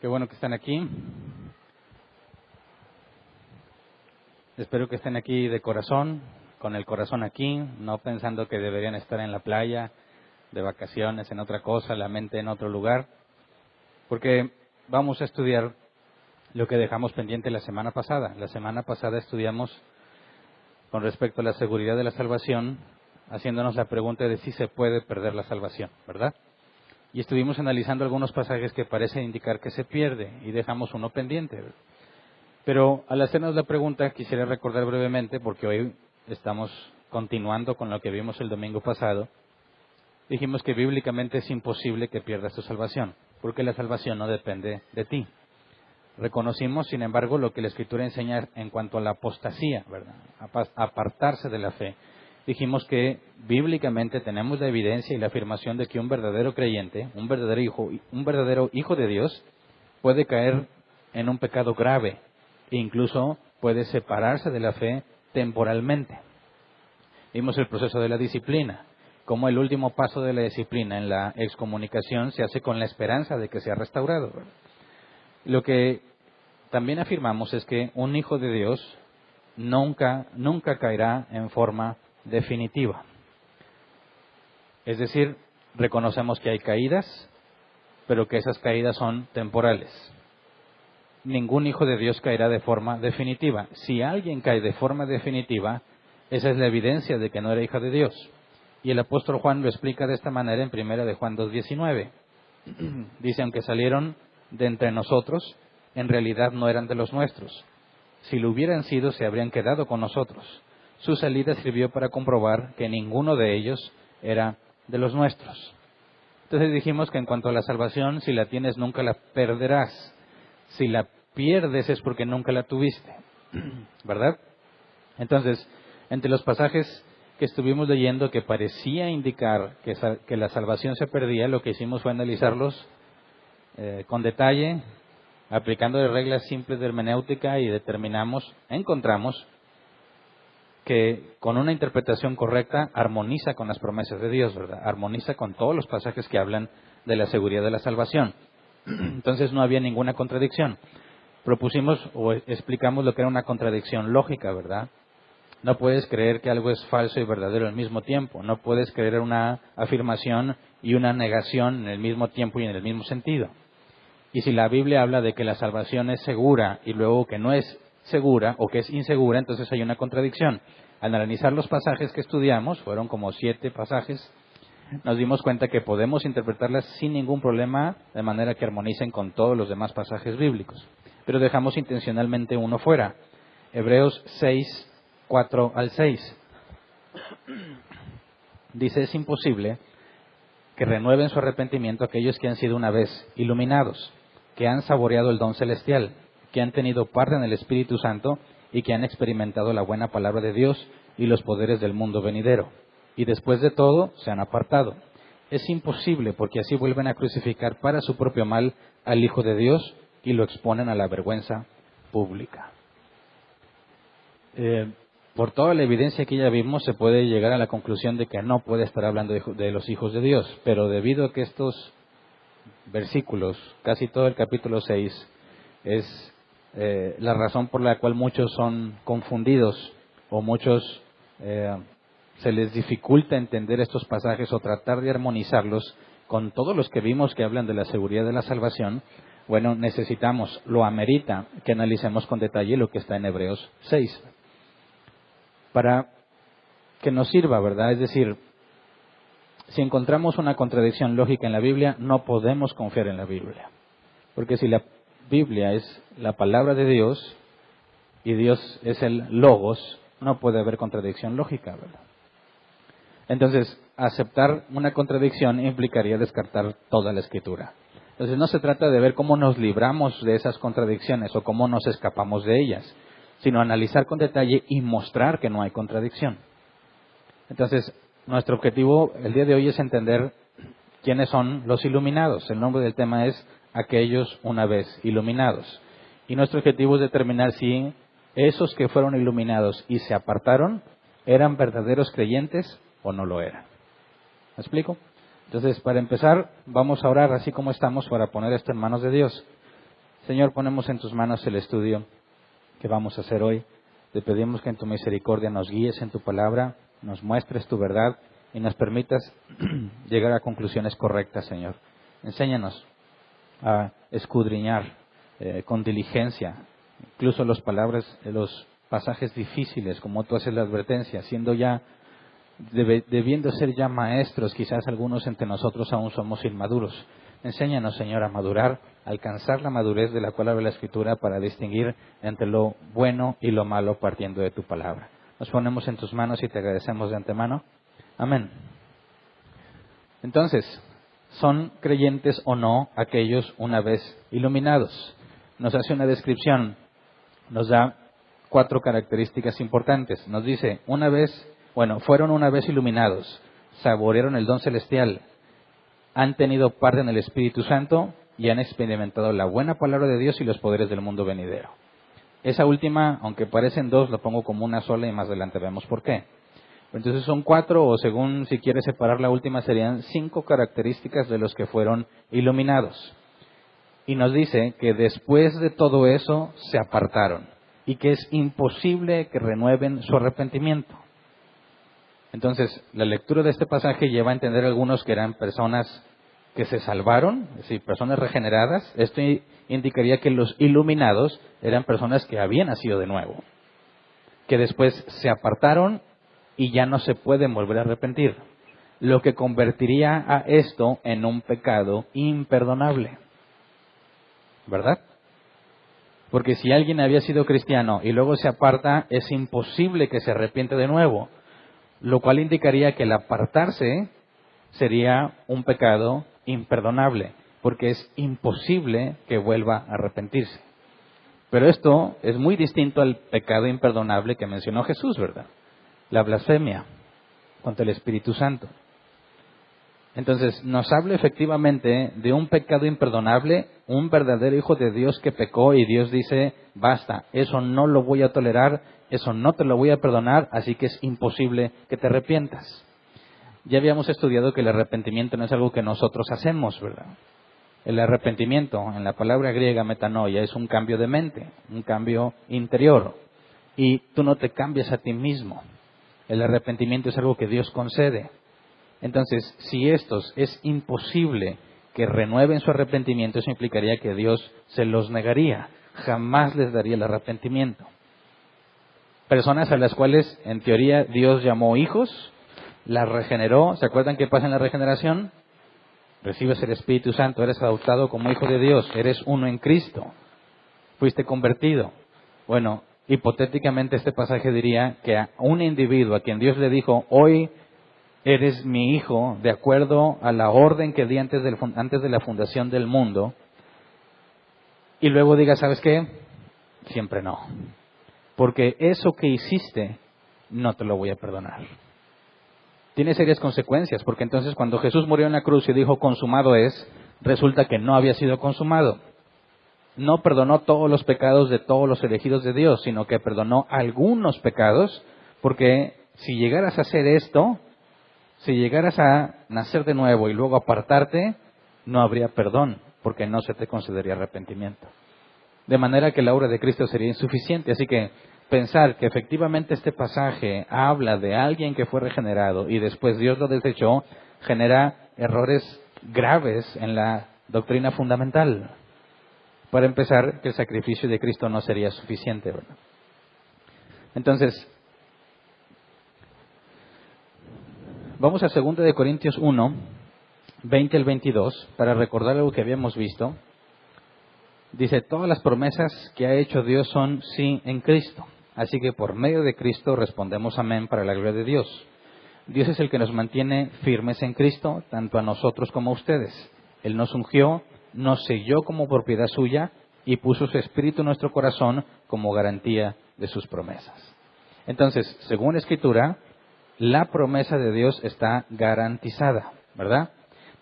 Qué bueno que están aquí. Espero que estén aquí de corazón, con el corazón aquí, no pensando que deberían estar en la playa, de vacaciones, en otra cosa, la mente en otro lugar, porque vamos a estudiar lo que dejamos pendiente la semana pasada. La semana pasada estudiamos con respecto a la seguridad de la salvación, haciéndonos la pregunta de si se puede perder la salvación, ¿verdad? Y estuvimos analizando algunos pasajes que parecen indicar que se pierde y dejamos uno pendiente. Pero al hacernos la pregunta quisiera recordar brevemente, porque hoy estamos continuando con lo que vimos el domingo pasado. Dijimos que bíblicamente es imposible que pierdas tu salvación, porque la salvación no depende de ti. Reconocimos, sin embargo, lo que la Escritura enseña en cuanto a la apostasía, ¿verdad? Apartarse de la fe. Dijimos que bíblicamente tenemos la evidencia y la afirmación de que un verdadero creyente, un verdadero hijo de Dios, puede caer en un pecado grave e incluso puede separarse de la fe temporalmente. Vimos el proceso de la disciplina, como el último paso de la disciplina en la excomunicación se hace con la esperanza de que sea restaurado, ¿verdad? Lo que también afirmamos es que un hijo de Dios nunca caerá en forma definitiva. Es decir, reconocemos que hay caídas, pero que esas caídas son temporales. Ningún hijo de Dios caerá de forma definitiva. Si alguien cae de forma definitiva, esa es la evidencia de que no era hijo de Dios. Y el apóstol Juan lo explica de esta manera en 1 de Juan 2:19. Dice, aunque salieron de entre nosotros, en realidad no eran de los nuestros. Si lo hubieran sido, se habrían quedado con nosotros. Su salida sirvió para comprobar que ninguno de ellos era de los nuestros. Entonces dijimos que en cuanto a la salvación, si la tienes nunca la perderás. Si la pierdes es porque nunca la tuviste, ¿verdad? Entonces, entre los pasajes que estuvimos leyendo que parecía indicar que la salvación se perdía, lo que hicimos fue analizarlos con detalle, aplicando reglas simples de hermenéutica y encontramos que con una interpretación correcta armoniza con las promesas de Dios, ¿verdad? Armoniza con todos los pasajes que hablan de la seguridad de la salvación. Entonces no había ninguna contradicción. Propusimos o explicamos lo que era una contradicción lógica, ¿verdad? No puedes creer que algo es falso y verdadero al mismo tiempo. No puedes creer una afirmación y una negación en el mismo tiempo y en el mismo sentido. Y si la Biblia habla de que la salvación es segura y luego que no es segura o que es insegura, entonces hay una contradicción. Al analizar los pasajes que estudiamos, fueron como 7 pasajes, nos dimos cuenta que podemos interpretarlas sin ningún problema, de manera que armonicen con todos los demás pasajes bíblicos. Pero dejamos intencionalmente uno fuera. Hebreos 6, 4 al 6. Dice, es imposible que renueven su arrepentimiento aquellos que han sido una vez iluminados, que han saboreado el don celestial, que han tenido parte en el Espíritu Santo y que han experimentado la buena palabra de Dios y los poderes del mundo venidero. Y después de todo se han apartado. Es imposible porque así vuelven a crucificar para su propio mal al Hijo de Dios y lo exponen a la vergüenza pública. Por toda la evidencia que ya vimos, se puede llegar a la conclusión de que no puede estar hablando de los hijos de Dios, pero debido a que estos versículos, casi todo el capítulo 6, es la razón por la cual muchos son confundidos o muchos se les dificulta entender estos pasajes o tratar de armonizarlos con todos los que vimos que hablan de la seguridad de la salvación. Bueno, lo amerita que analicemos con detalle lo que está en Hebreos 6. Para que nos sirva, ¿verdad? Es decir, si encontramos una contradicción lógica en la Biblia, no podemos confiar en la Biblia. Porque si la Biblia es la palabra de Dios y Dios es el Logos, no puede haber contradicción lógica, ¿verdad? Entonces, aceptar una contradicción implicaría descartar toda la Escritura. Entonces, no se trata de ver cómo nos libramos de esas contradicciones o cómo nos escapamos de ellas, sino analizar con detalle y mostrar que no hay contradicción. Entonces, nuestro objetivo el día de hoy es entender quiénes son los iluminados. El nombre del tema es aquellos una vez iluminados. Y nuestro objetivo es determinar si esos que fueron iluminados y se apartaron eran verdaderos creyentes o no lo eran. ¿Me explico? Entonces, para empezar, vamos a orar así como estamos para poner esto en manos de Dios. Señor, ponemos en tus manos el estudio que vamos a hacer hoy. Te pedimos que en tu misericordia nos guíes en tu palabra, nos muestres tu verdad y nos permitas llegar a conclusiones correctas, Señor. Enséñanos a escudriñar con diligencia, incluso los pasajes difíciles, como tú haces la advertencia, siendo ya, debiendo ser ya maestros, quizás algunos entre nosotros aún somos inmaduros. Enséñanos, Señor, a madurar, a alcanzar la madurez de la cual habla la Escritura para distinguir entre lo bueno y lo malo partiendo de tu palabra. Nos ponemos en tus manos y te agradecemos de antemano. Amén. Entonces, ¿son creyentes o no aquellos una vez iluminados? Nos hace una descripción, nos da 4 características importantes. Nos dice, fueron una vez iluminados, saborearon el don celestial, han tenido parte en el Espíritu Santo y han experimentado la buena palabra de Dios y los poderes del mundo venidero. Esa última, aunque parecen 2, lo pongo como una sola y más adelante vemos por qué. Entonces son 4, o según si quieres separar la última, serían 5 características de los que fueron iluminados. Y nos dice que después de todo eso se apartaron y que es imposible que renueven su arrepentimiento. Entonces, la lectura de este pasaje lleva a entender algunos que eran personas que se salvaron, es decir, personas regeneradas. Esto indicaría que los iluminados eran personas que habían nacido de nuevo, que después se apartaron y ya no se pueden volver a arrepentir, lo que convertiría a esto en un pecado imperdonable, ¿verdad? Porque si alguien había sido cristiano y luego se aparta, es imposible que se arrepiente de nuevo, lo cual indicaría que el apartarse sería un pecado imperdonable, porque es imposible que vuelva a arrepentirse. Pero esto es muy distinto al pecado imperdonable que mencionó Jesús, ¿verdad? La blasfemia contra el Espíritu Santo. Entonces, nos habla efectivamente de un pecado imperdonable, un verdadero hijo de Dios que pecó y Dios dice, basta, eso no lo voy a tolerar, eso no te lo voy a perdonar, así que es imposible que te arrepientas. Ya habíamos estudiado que el arrepentimiento no es algo que nosotros hacemos, ¿verdad? El arrepentimiento, en la palabra griega metanoia, es un cambio de mente, un cambio interior. Y tú no te cambias a ti mismo. El arrepentimiento es algo que Dios concede. Entonces, si estos es imposible que renueven su arrepentimiento, eso implicaría que Dios se los negaría. Jamás les daría el arrepentimiento. Personas a las cuales, en teoría, Dios llamó hijos, las regeneró. ¿Se acuerdan qué pasa en la regeneración? Recibes el Espíritu Santo, eres adoptado como hijo de Dios, eres uno en Cristo, fuiste convertido. Bueno, hipotéticamente este pasaje diría que a un individuo a quien Dios le dijo, hoy eres mi hijo, de acuerdo a la orden que di antes de la fundación del mundo, y luego diga, ¿sabes qué? Siempre no. Porque eso que hiciste, no te lo voy a perdonar. Tiene serias consecuencias, porque entonces cuando Jesús murió en la cruz y dijo, consumado es, resulta que no había sido consumado. No perdonó todos los pecados de todos los elegidos de Dios, sino que perdonó algunos pecados, porque si llegaras a hacer esto, si llegaras a nacer de nuevo y luego apartarte, no habría perdón, porque no se te concedería arrepentimiento. De manera que la obra de Cristo sería insuficiente. Así que pensar que efectivamente este pasaje habla de alguien que fue regenerado y después Dios lo desechó, genera errores graves en la doctrina fundamental. Para empezar, que el sacrificio de Cristo no sería suficiente, ¿verdad? Entonces, vamos a 2 de Corintios 1, 20 al 22, para recordar algo que habíamos visto. Dice, todas las promesas que ha hecho Dios son sí en Cristo. Así que por medio de Cristo respondemos amén para la gloria de Dios. Dios es el que nos mantiene firmes en Cristo, tanto a nosotros como a ustedes. Él nos ungió, nos selló como propiedad suya y puso su Espíritu en nuestro corazón como garantía de sus promesas. Entonces, según la Escritura, la promesa de Dios está garantizada, ¿verdad?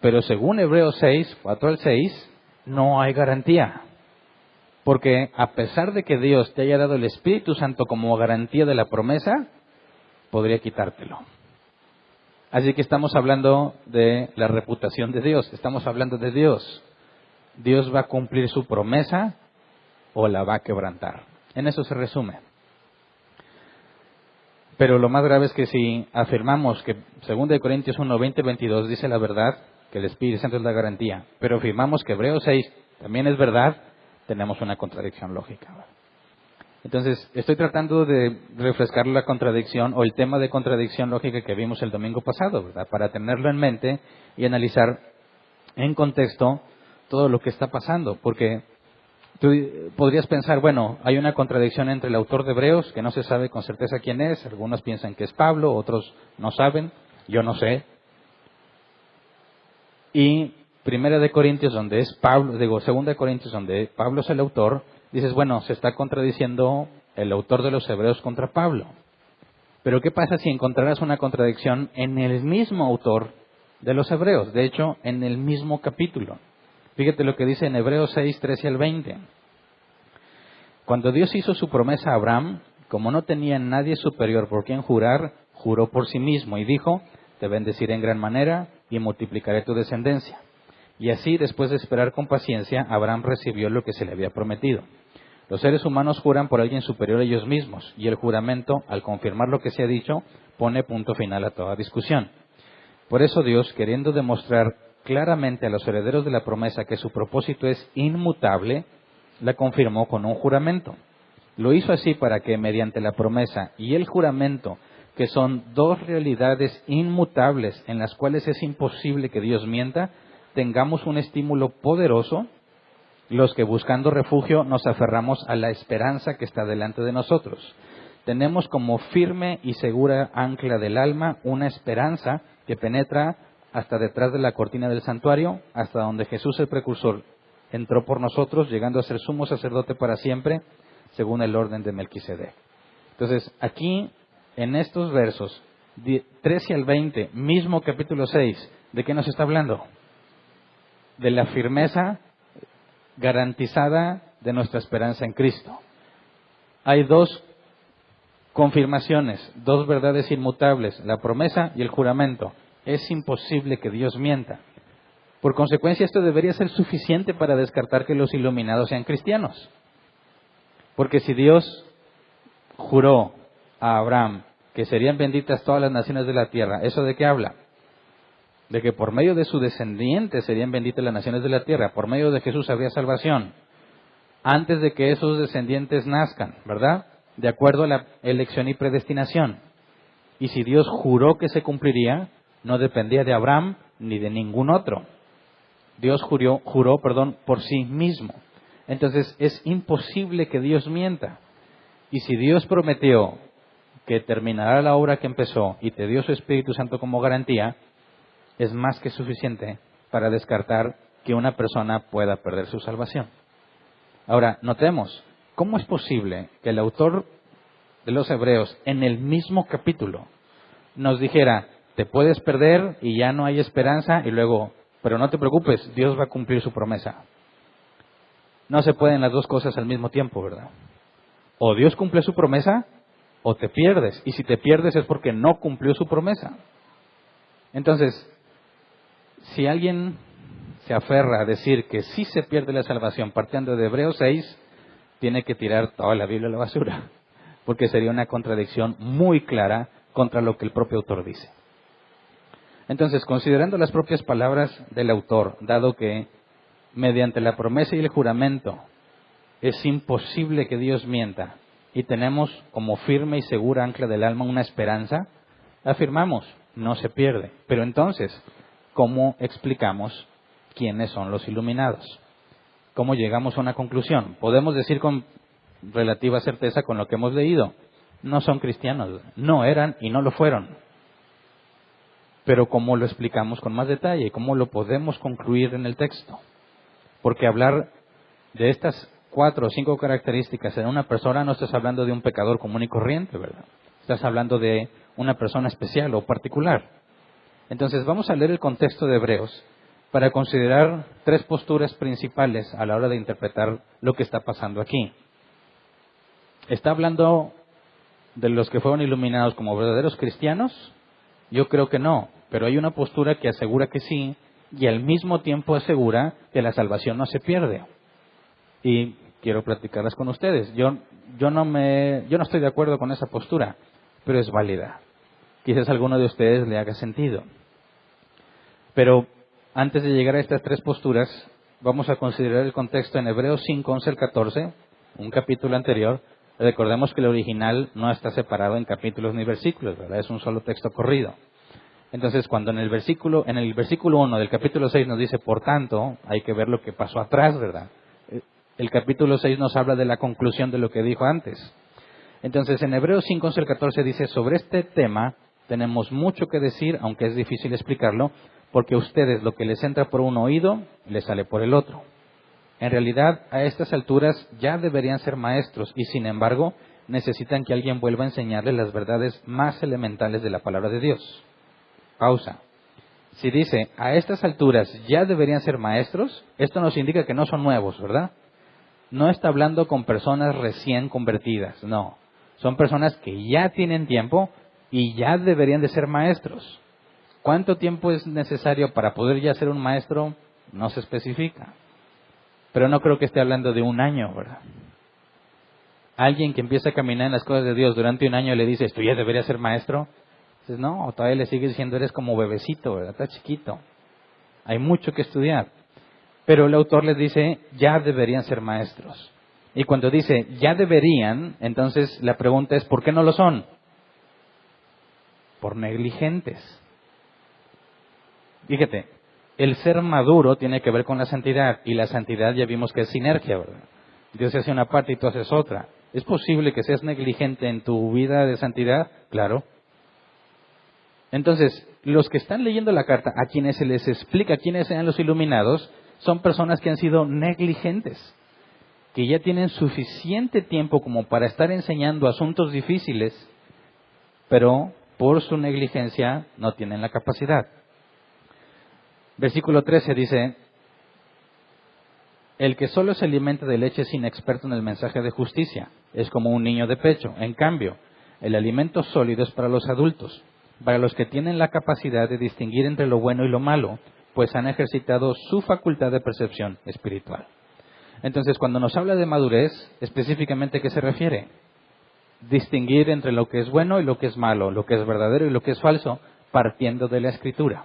Pero según Hebreos 6, 4 al 6, no hay garantía. Porque a pesar de que Dios te haya dado el Espíritu Santo como garantía de la promesa, podría quitártelo. Así que estamos hablando de la reputación de Dios, estamos hablando de Dios. Dios va a cumplir su promesa o la va a quebrantar. En eso se resume. Pero lo más grave es que si afirmamos que 2 Corintios 1, 20, 22 dice la verdad, que el Espíritu Santo es la garantía, pero afirmamos que Hebreos 6 también es verdad, tenemos una contradicción lógica. Entonces, estoy tratando de refrescar la contradicción o el tema de contradicción lógica que vimos el domingo pasado, ¿verdad? Para tenerlo en mente y analizar en contexto todo lo que está pasando, porque tú podrías pensar, bueno, hay una contradicción entre el autor de Hebreos, que no se sabe con certeza quién es, algunos piensan que es Pablo, otros no saben, yo no sé. Y 1 Corintios, donde es Pablo, 2 Corintios, donde Pablo es el autor, dices, bueno, se está contradiciendo el autor de los Hebreos contra Pablo. Pero ¿qué pasa si encontraras una contradicción en el mismo autor de los Hebreos? De hecho, en el mismo capítulo. Fíjate lo que dice en Hebreos 6, 13 al 20. Cuando Dios hizo su promesa a Abraham, como no tenía nadie superior por quien jurar, juró por sí mismo y dijo, te bendeciré en gran manera y multiplicaré tu descendencia. Y así, después de esperar con paciencia, Abraham recibió lo que se le había prometido. Los seres humanos juran por alguien superior a ellos mismos, y el juramento, al confirmar lo que se ha dicho, pone punto final a toda discusión. Por eso Dios, queriendo demostrar claramente a los herederos de la promesa que su propósito es inmutable, la confirmó con un juramento. Lo hizo así para que, mediante la promesa y el juramento, que son dos realidades inmutables en las cuales es imposible que Dios mienta, tengamos un estímulo poderoso, los que buscando refugio nos aferramos a la esperanza que está delante de nosotros. Tenemos como firme y segura ancla del alma una esperanza que penetra hasta detrás de la cortina del santuario, hasta donde Jesús el precursor entró por nosotros, llegando a ser sumo sacerdote para siempre, según el orden de Melquisedec. Entonces, aquí, en estos versos, 13 al 20, mismo capítulo 6, ¿de qué nos está hablando? De la firmeza garantizada de nuestra esperanza en Cristo. Hay dos confirmaciones, dos verdades inmutables, la promesa y el juramento. Es imposible que Dios mienta. Por consecuencia, esto debería ser suficiente para descartar que los iluminados sean cristianos. Porque si Dios juró a Abraham que serían benditas todas las naciones de la tierra, ¿eso de qué habla? De que por medio de su descendiente serían benditas las naciones de la tierra, por medio de Jesús habría salvación, antes de que esos descendientes nazcan, ¿verdad? De acuerdo a la elección y predestinación. Y si Dios juró que se cumpliría, no dependía de Abraham ni de ningún otro. Dios juró por sí mismo. Entonces es imposible que Dios mienta. Y si Dios prometió que terminará la obra que empezó y te dio su Espíritu Santo como garantía, es más que suficiente para descartar que una persona pueda perder su salvación. Ahora, notemos, ¿cómo es posible que el autor de los Hebreos, en el mismo capítulo, nos dijera, te puedes perder y ya no hay esperanza, y luego, pero no te preocupes, Dios va a cumplir su promesa? No se pueden las dos cosas al mismo tiempo, ¿verdad? O Dios cumple su promesa, o te pierdes, y si te pierdes es porque no cumplió su promesa. Entonces, si alguien se aferra a decir que sí se pierde la salvación partiendo de Hebreos 6, tiene que tirar toda la Biblia a la basura, porque sería una contradicción muy clara contra lo que el propio autor dice. Entonces, considerando las propias palabras del autor, dado que mediante la promesa y el juramento es imposible que Dios mienta, y tenemos como firme y segura ancla del alma una esperanza, afirmamos, no se pierde. Pero entonces, ¿cómo explicamos quiénes son los iluminados? ¿Cómo llegamos a una conclusión? Podemos decir con relativa certeza con lo que hemos leído, no son cristianos, no eran y no lo fueron. Pero ¿cómo lo explicamos con más detalle? ¿Cómo lo podemos concluir en el texto? Porque hablar de estas 4 o 5 características en una persona no estás hablando de un pecador común y corriente, ¿verdad? Estás hablando de una persona especial o particular. Entonces vamos a leer el contexto de Hebreos para considerar 3 posturas principales a la hora de interpretar lo que está pasando aquí. ¿Está hablando de los que fueron iluminados como verdaderos cristianos? Yo creo que no, pero hay una postura que asegura que sí, y al mismo tiempo asegura que la salvación no se pierde. Y quiero platicarlas con ustedes. Yo no estoy de acuerdo con esa postura, pero es válida. Quizás a alguno de ustedes le haga sentido. Pero antes de llegar a estas tres posturas, vamos a considerar el contexto en Hebreos 5, 11 al 14, un capítulo anterior. Recordemos que el original no está separado en capítulos ni versículos, ¿verdad? Es un solo texto corrido. Entonces, cuando en el versículo 1 del capítulo 6 nos dice, por tanto, hay que ver lo que pasó atrás, ¿verdad? El capítulo 6 nos habla de la conclusión de lo que dijo antes. Entonces, en Hebreos 5, 11 al 14 dice, sobre este tema tenemos mucho que decir, aunque es difícil explicarlo, porque a ustedes lo que les entra por un oído, les sale por el otro. En realidad, a estas alturas ya deberían ser maestros y, sin embargo, necesitan que alguien vuelva a enseñarles las verdades más elementales de la palabra de Dios. Pausa. Si dice, a estas alturas ya deberían ser maestros, esto nos indica que no son nuevos, ¿verdad? No está hablando con personas recién convertidas, no. Son personas que ya tienen tiempo y ya deberían de ser maestros. ¿Cuánto tiempo es necesario para poder ya ser un maestro? No se especifica. Pero no creo que esté hablando de un año, ¿verdad? Alguien que empieza a caminar en las cosas de Dios durante un año le dice, ¿tú ya deberías ser maestro? Dices, no, todavía le sigue diciendo, eres como bebecito, ¿verdad? Está chiquito. Hay mucho que estudiar. Pero el autor les dice, ya deberían ser maestros. Y cuando dice, ya deberían, entonces la pregunta es, ¿por qué no lo son? Por negligentes. Fíjate, el ser maduro tiene que ver con la santidad, y la santidad ya vimos que es sinergia, ¿verdad? Dios hace una parte y tú haces otra. ¿Es posible que seas negligente en tu vida de santidad? Claro. Entonces, los que están leyendo la carta, a quienes se les explica quiénes sean los iluminados, son personas que han sido negligentes, que ya tienen suficiente tiempo como para estar enseñando asuntos difíciles, pero por su negligencia no tienen la capacidad. Versículo 13 dice, el que solo se alimenta de leche es inexperto en el mensaje de justicia, es como un niño de pecho. En cambio, el alimento sólido es para los adultos, para los que tienen la capacidad de distinguir entre lo bueno y lo malo, pues han ejercitado su facultad de percepción espiritual. Entonces, cuando nos habla de madurez, específicamente, ¿a qué se refiere? Distinguir entre lo que es bueno y lo que es malo, lo que es verdadero y lo que es falso, partiendo de la Escritura,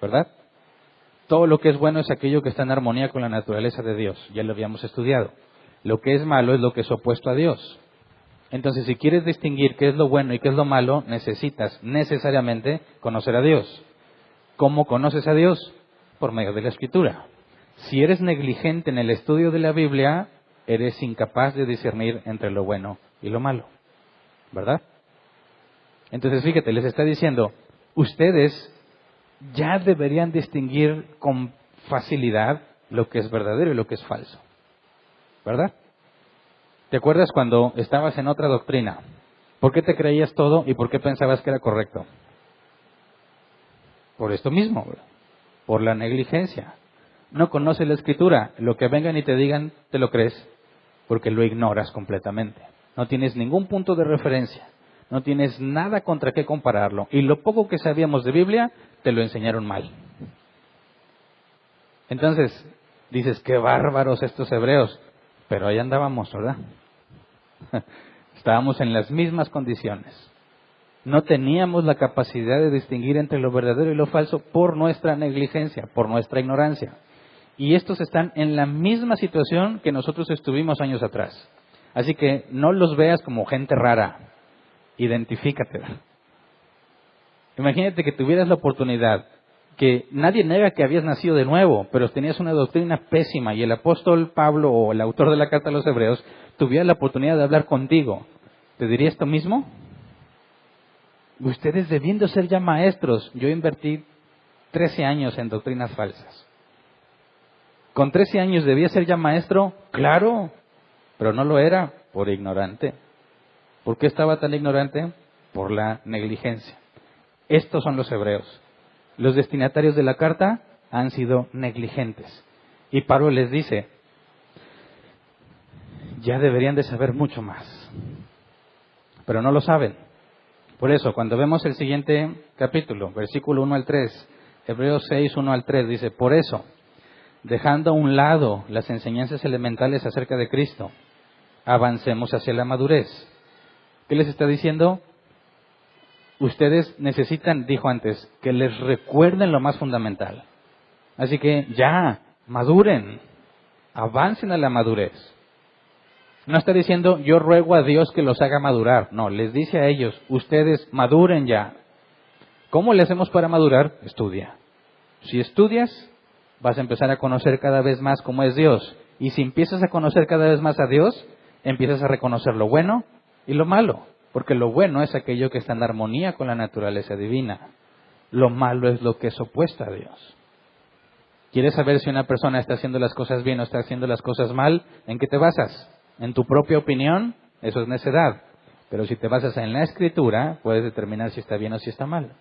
¿verdad? Todo lo que es bueno es aquello que está en armonía con la naturaleza de Dios, ya lo habíamos estudiado. Lo que es malo es lo que es opuesto a Dios. Entonces, si quieres distinguir qué es lo bueno y qué es lo malo, necesitas necesariamente conocer a Dios. ¿Cómo conoces a Dios? Por medio de la Escritura. Si eres negligente en el estudio de la Biblia, eres incapaz de discernir entre lo bueno y lo malo, ¿verdad? Entonces, fíjate, les está diciendo, ustedes ya deberían distinguir con facilidad lo que es verdadero y lo que es falso, ¿verdad? ¿Te acuerdas cuando estabas en otra doctrina? ¿Por qué te creías todo y por qué pensabas que era correcto? Por esto mismo, ¿verdad? Por la negligencia. No conoces la Escritura, lo que vengan y te digan, te lo crees, porque lo ignoras completamente. No tienes ningún punto de referencia, no tienes nada contra qué compararlo, y lo poco que sabíamos de Biblia, te lo enseñaron mal. Entonces, dices, qué bárbaros estos hebreos, pero ahí andábamos, ¿verdad? Estábamos en las mismas condiciones. No teníamos la capacidad de distinguir entre lo verdadero y lo falso por nuestra negligencia, por nuestra ignorancia. Y estos están en la misma situación que nosotros estuvimos años atrás. Así que no los veas como gente rara. Identifícate. Imagínate que tuvieras la oportunidad, que nadie niega que habías nacido de nuevo, pero tenías una doctrina pésima y el apóstol Pablo o el autor de la carta a los Hebreos tuviera la oportunidad de hablar contigo. ¿Te diría esto mismo? Ustedes debiendo ser ya maestros. Yo invertí 13 años en doctrinas falsas. ¿Con 13 años debía ser ya maestro? Claro, pero no lo era por ignorante. ¿Por qué estaba tan ignorante? Por la negligencia. Estos son los hebreos. Los destinatarios de la carta han sido negligentes. Y Pablo les dice, ya deberían de saber mucho más, pero no lo saben. Por eso, cuando vemos el siguiente capítulo, versículo 1 al 3, Hebreos 6, 1 al 3, dice, por eso, dejando a un lado las enseñanzas elementales acerca de Cristo, avancemos hacia la madurez. ¿Qué les está diciendo? Ustedes necesitan, dijo antes, que les recuerden lo más fundamental. Así que ya, maduren, avancen a la madurez. No está diciendo, yo ruego a Dios que los haga madurar. No, les dice a ellos, ustedes maduren ya. ¿Cómo le hacemos para madurar? Estudia. Si estudias, vas a empezar a conocer cada vez más cómo es Dios. Y si empiezas a conocer cada vez más a Dios, empiezas a reconocer lo bueno y lo malo. Porque lo bueno es aquello que está en armonía con la naturaleza divina. Lo malo es lo que es opuesto a Dios. ¿Quieres saber si una persona está haciendo las cosas bien o está haciendo las cosas mal? ¿En qué te basas? ¿En tu propia opinión? Eso es necedad. Pero si te basas en la Escritura, puedes determinar si está bien o si está mal.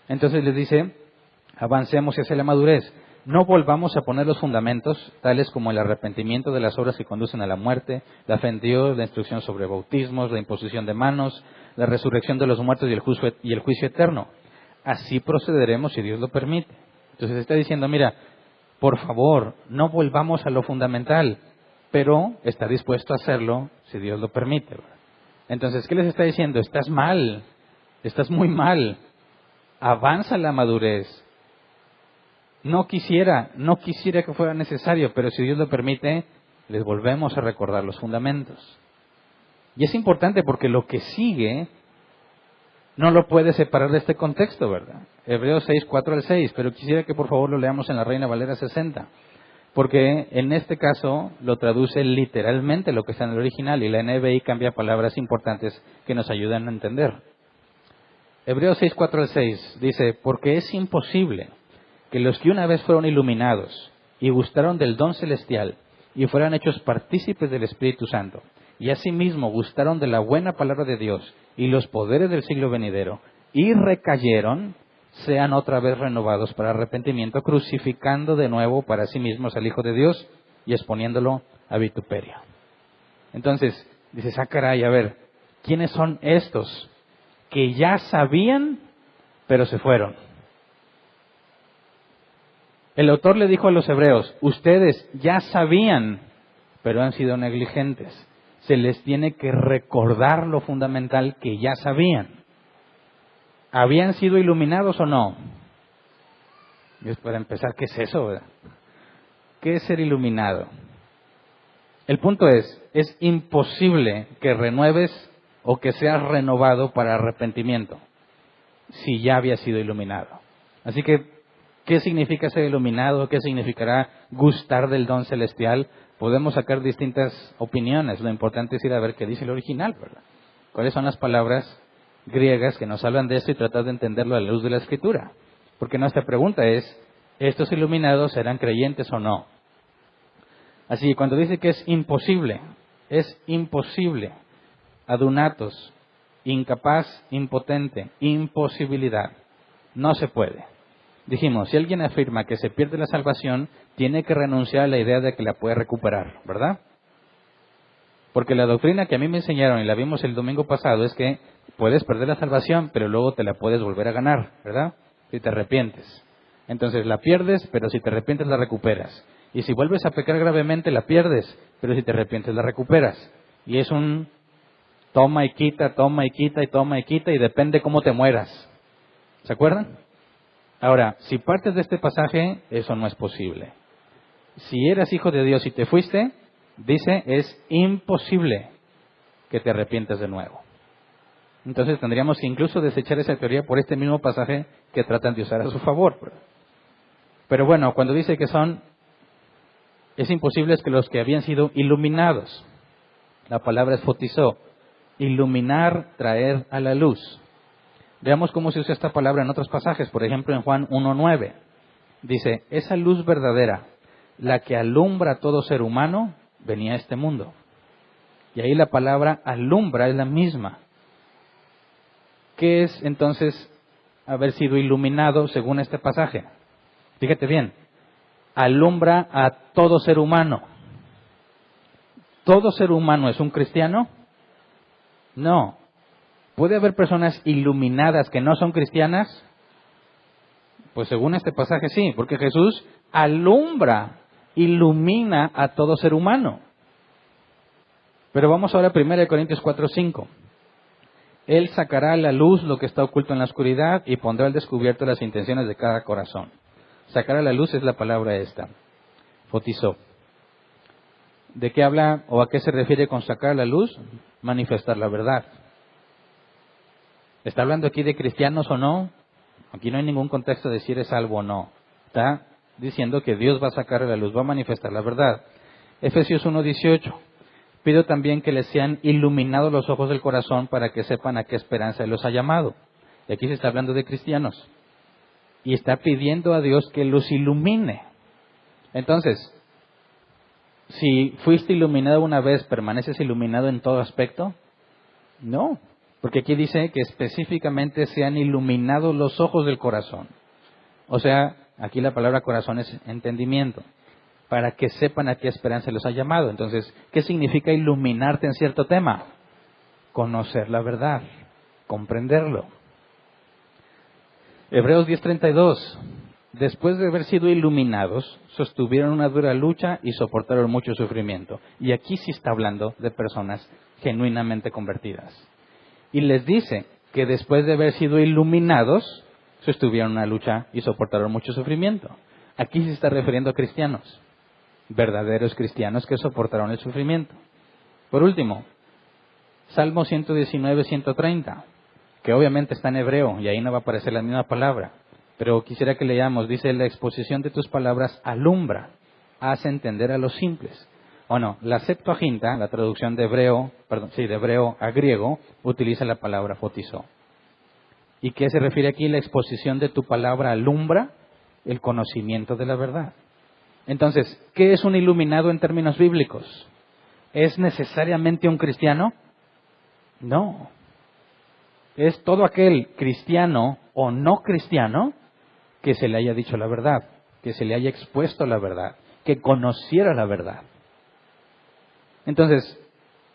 Entonces les dice, avancemos hacia la madurez. No volvamos a poner los fundamentos, tales como el arrepentimiento de las obras que conducen a la muerte, la fe en Dios, la instrucción sobre bautismos, la imposición de manos, la resurrección de los muertos y el juicio eterno. Así procederemos si Dios lo permite. Entonces está diciendo, mira, por favor, no volvamos a lo fundamental, pero está dispuesto a hacerlo si Dios lo permite. Entonces, ¿qué les está diciendo? Estás mal, estás muy mal, avanza la madurez. No quisiera que fuera necesario, pero si Dios lo permite, les volvemos a recordar los fundamentos. Y es importante porque lo que sigue no lo puede separar de este contexto, ¿verdad? Hebreos 6, 4 al 6, pero quisiera que por favor lo leamos en la Reina Valera 60, porque en este caso lo traduce literalmente lo que está en el original y la NBI cambia palabras importantes que nos ayudan a entender. Hebreos 6, 4 al 6 dice, porque es imposible que los que una vez fueron iluminados y gustaron del don celestial y fueran hechos partícipes del Espíritu Santo, y asimismo gustaron de la buena palabra de Dios y los poderes del siglo venidero, y recayeron, sean otra vez renovados para arrepentimiento, crucificando de nuevo para sí mismos al Hijo de Dios y exponiéndolo a vituperio. Entonces, dices, caray, a ver, ¿quiénes son estos que ya sabían, pero se fueron? El autor le dijo a los hebreos, ustedes ya sabían, pero han sido negligentes. Se les tiene que recordar lo fundamental que ya sabían. ¿Habían sido iluminados o no? Y para empezar, ¿qué es eso, verdad? ¿Qué es ser iluminado? El punto es imposible que renueves o que seas renovado para arrepentimiento si ya había sido iluminado. Así que, ¿qué significa ser iluminado? ¿Qué significará gustar del don celestial? Podemos sacar distintas opiniones. Lo importante es ir a ver qué dice el original, ¿verdad? ¿Cuáles son las palabras griegas que nos hablan de esto y tratar de entenderlo a la luz de la Escritura? Porque nuestra pregunta es, ¿estos iluminados serán creyentes o no? Así que cuando dice que es imposible, adunatos, incapaz, impotente, imposibilidad, no se puede. Dijimos, si alguien afirma que se pierde la salvación, tiene que renunciar a la idea de que la puede recuperar, ¿verdad? Porque la doctrina que a mí me enseñaron y la vimos el domingo pasado es que puedes perder la salvación, pero luego te la puedes volver a ganar, ¿verdad? Si te arrepientes. Entonces la pierdes, pero si te arrepientes la recuperas. Y si vuelves a pecar gravemente la pierdes, pero si te arrepientes la recuperas. Y es un toma y quita, toma y quita y toma y quita y depende cómo te mueras. ¿Se acuerdan? Ahora, si partes de este pasaje, eso no es posible. Si eras hijo de Dios y te fuiste, dice, es imposible que te arrepientas de nuevo. Entonces tendríamos que incluso desechar esa teoría por este mismo pasaje que tratan de usar a su favor. Pero bueno, cuando dice que es imposible es que los que habían sido iluminados, la palabra es fotizó, iluminar, traer a la luz. Veamos cómo se usa esta palabra en otros pasajes, por ejemplo en Juan 1:9. Dice, esa luz verdadera, la que alumbra a todo ser humano, venía a este mundo. Y ahí la palabra alumbra es la misma. ¿Qué es entonces haber sido iluminado según este pasaje? Fíjate bien, alumbra a todo ser humano. ¿Todo ser humano es un cristiano? No. ¿Puede haber personas iluminadas que no son cristianas? Pues según este pasaje sí, porque Jesús alumbra, ilumina a todo ser humano. Pero vamos ahora a 1 Corintios 4:5. Él sacará a la luz lo que está oculto en la oscuridad y pondrá al descubierto las intenciones de cada corazón. Sacar a la luz es la palabra esta, fotizó. ¿De qué habla o a qué se refiere con sacar a la luz? Manifestar la verdad. ¿Está hablando aquí de cristianos o no? Aquí no hay ningún contexto de si eres salvo o no. Está diciendo que Dios va a sacar a la luz, va a manifestar la verdad. Efesios 1:18. Pido también que les sean iluminados los ojos del corazón para que sepan a qué esperanza Él los ha llamado. Y aquí se está hablando de cristianos. Y está pidiendo a Dios que los ilumine. Entonces, si fuiste iluminado una vez, ¿permaneces iluminado en todo aspecto? No, porque aquí dice que específicamente sean iluminados los ojos del corazón. O sea, aquí la palabra corazón es entendimiento. Para que sepan a qué esperanza los ha llamado. Entonces, ¿qué significa iluminarte en cierto tema? Conocer la verdad, comprenderlo. Hebreos 10:32. Después de haber sido iluminados, sostuvieron una dura lucha y soportaron mucho sufrimiento. Y aquí sí está hablando de personas genuinamente convertidas. Y les dice que después de haber sido iluminados, sostuvieron una lucha y soportaron mucho sufrimiento. Aquí se está refiriendo a cristianos. Verdaderos cristianos que soportaron el sufrimiento. Por último, Salmo 119:130, que obviamente está en hebreo y ahí no va a aparecer la misma palabra, pero quisiera que leamos, dice, la exposición de tus palabras alumbra, hace entender a los simples. O no, la Septuaginta, la traducción de hebreo, de hebreo a griego, utiliza la palabra fotizó. ¿Y qué se refiere aquí? La exposición de tu palabra alumbra el conocimiento de la verdad. Entonces, ¿qué es un iluminado en términos bíblicos? ¿Es necesariamente un cristiano? No. Es todo aquel cristiano o no cristiano que se le haya dicho la verdad, que se le haya expuesto la verdad, que conociera la verdad. Entonces,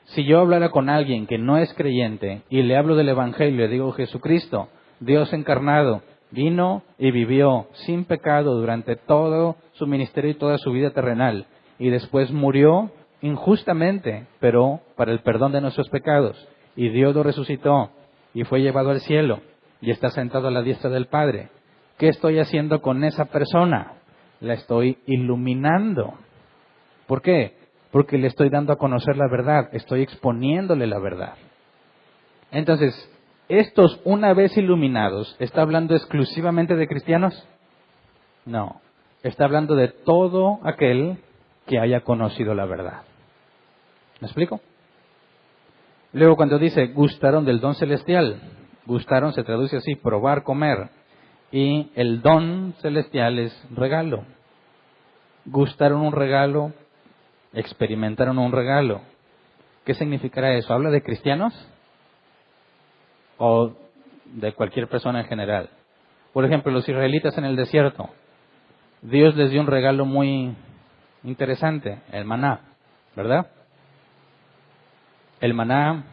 si yo hablara con alguien que no es creyente y le hablo del Evangelio y le digo Jesucristo, Dios encarnado, vino y vivió sin pecado durante todo su ministerio y toda su vida terrenal. Y después murió injustamente, pero para el perdón de nuestros pecados. Y Dios lo resucitó y fue llevado al cielo y está sentado a la diestra del Padre. ¿Qué estoy haciendo con esa persona? La estoy iluminando. ¿Por qué? Porque le estoy dando a conocer la verdad, estoy exponiéndole la verdad. Entonces, estos una vez iluminados, ¿está hablando exclusivamente de cristianos? No, está hablando de todo aquel que haya conocido la verdad. ¿Me explico? Luego cuando dice, gustaron del don celestial, gustaron se traduce así, probar, comer, y el don celestial es regalo. Gustaron un regalo, experimentaron un regalo. ¿Qué significará eso? ¿Habla de cristianos? ¿O de cualquier persona en general? Por ejemplo, los israelitas en el desierto. Dios les dio un regalo muy interesante, el maná, ¿verdad? El maná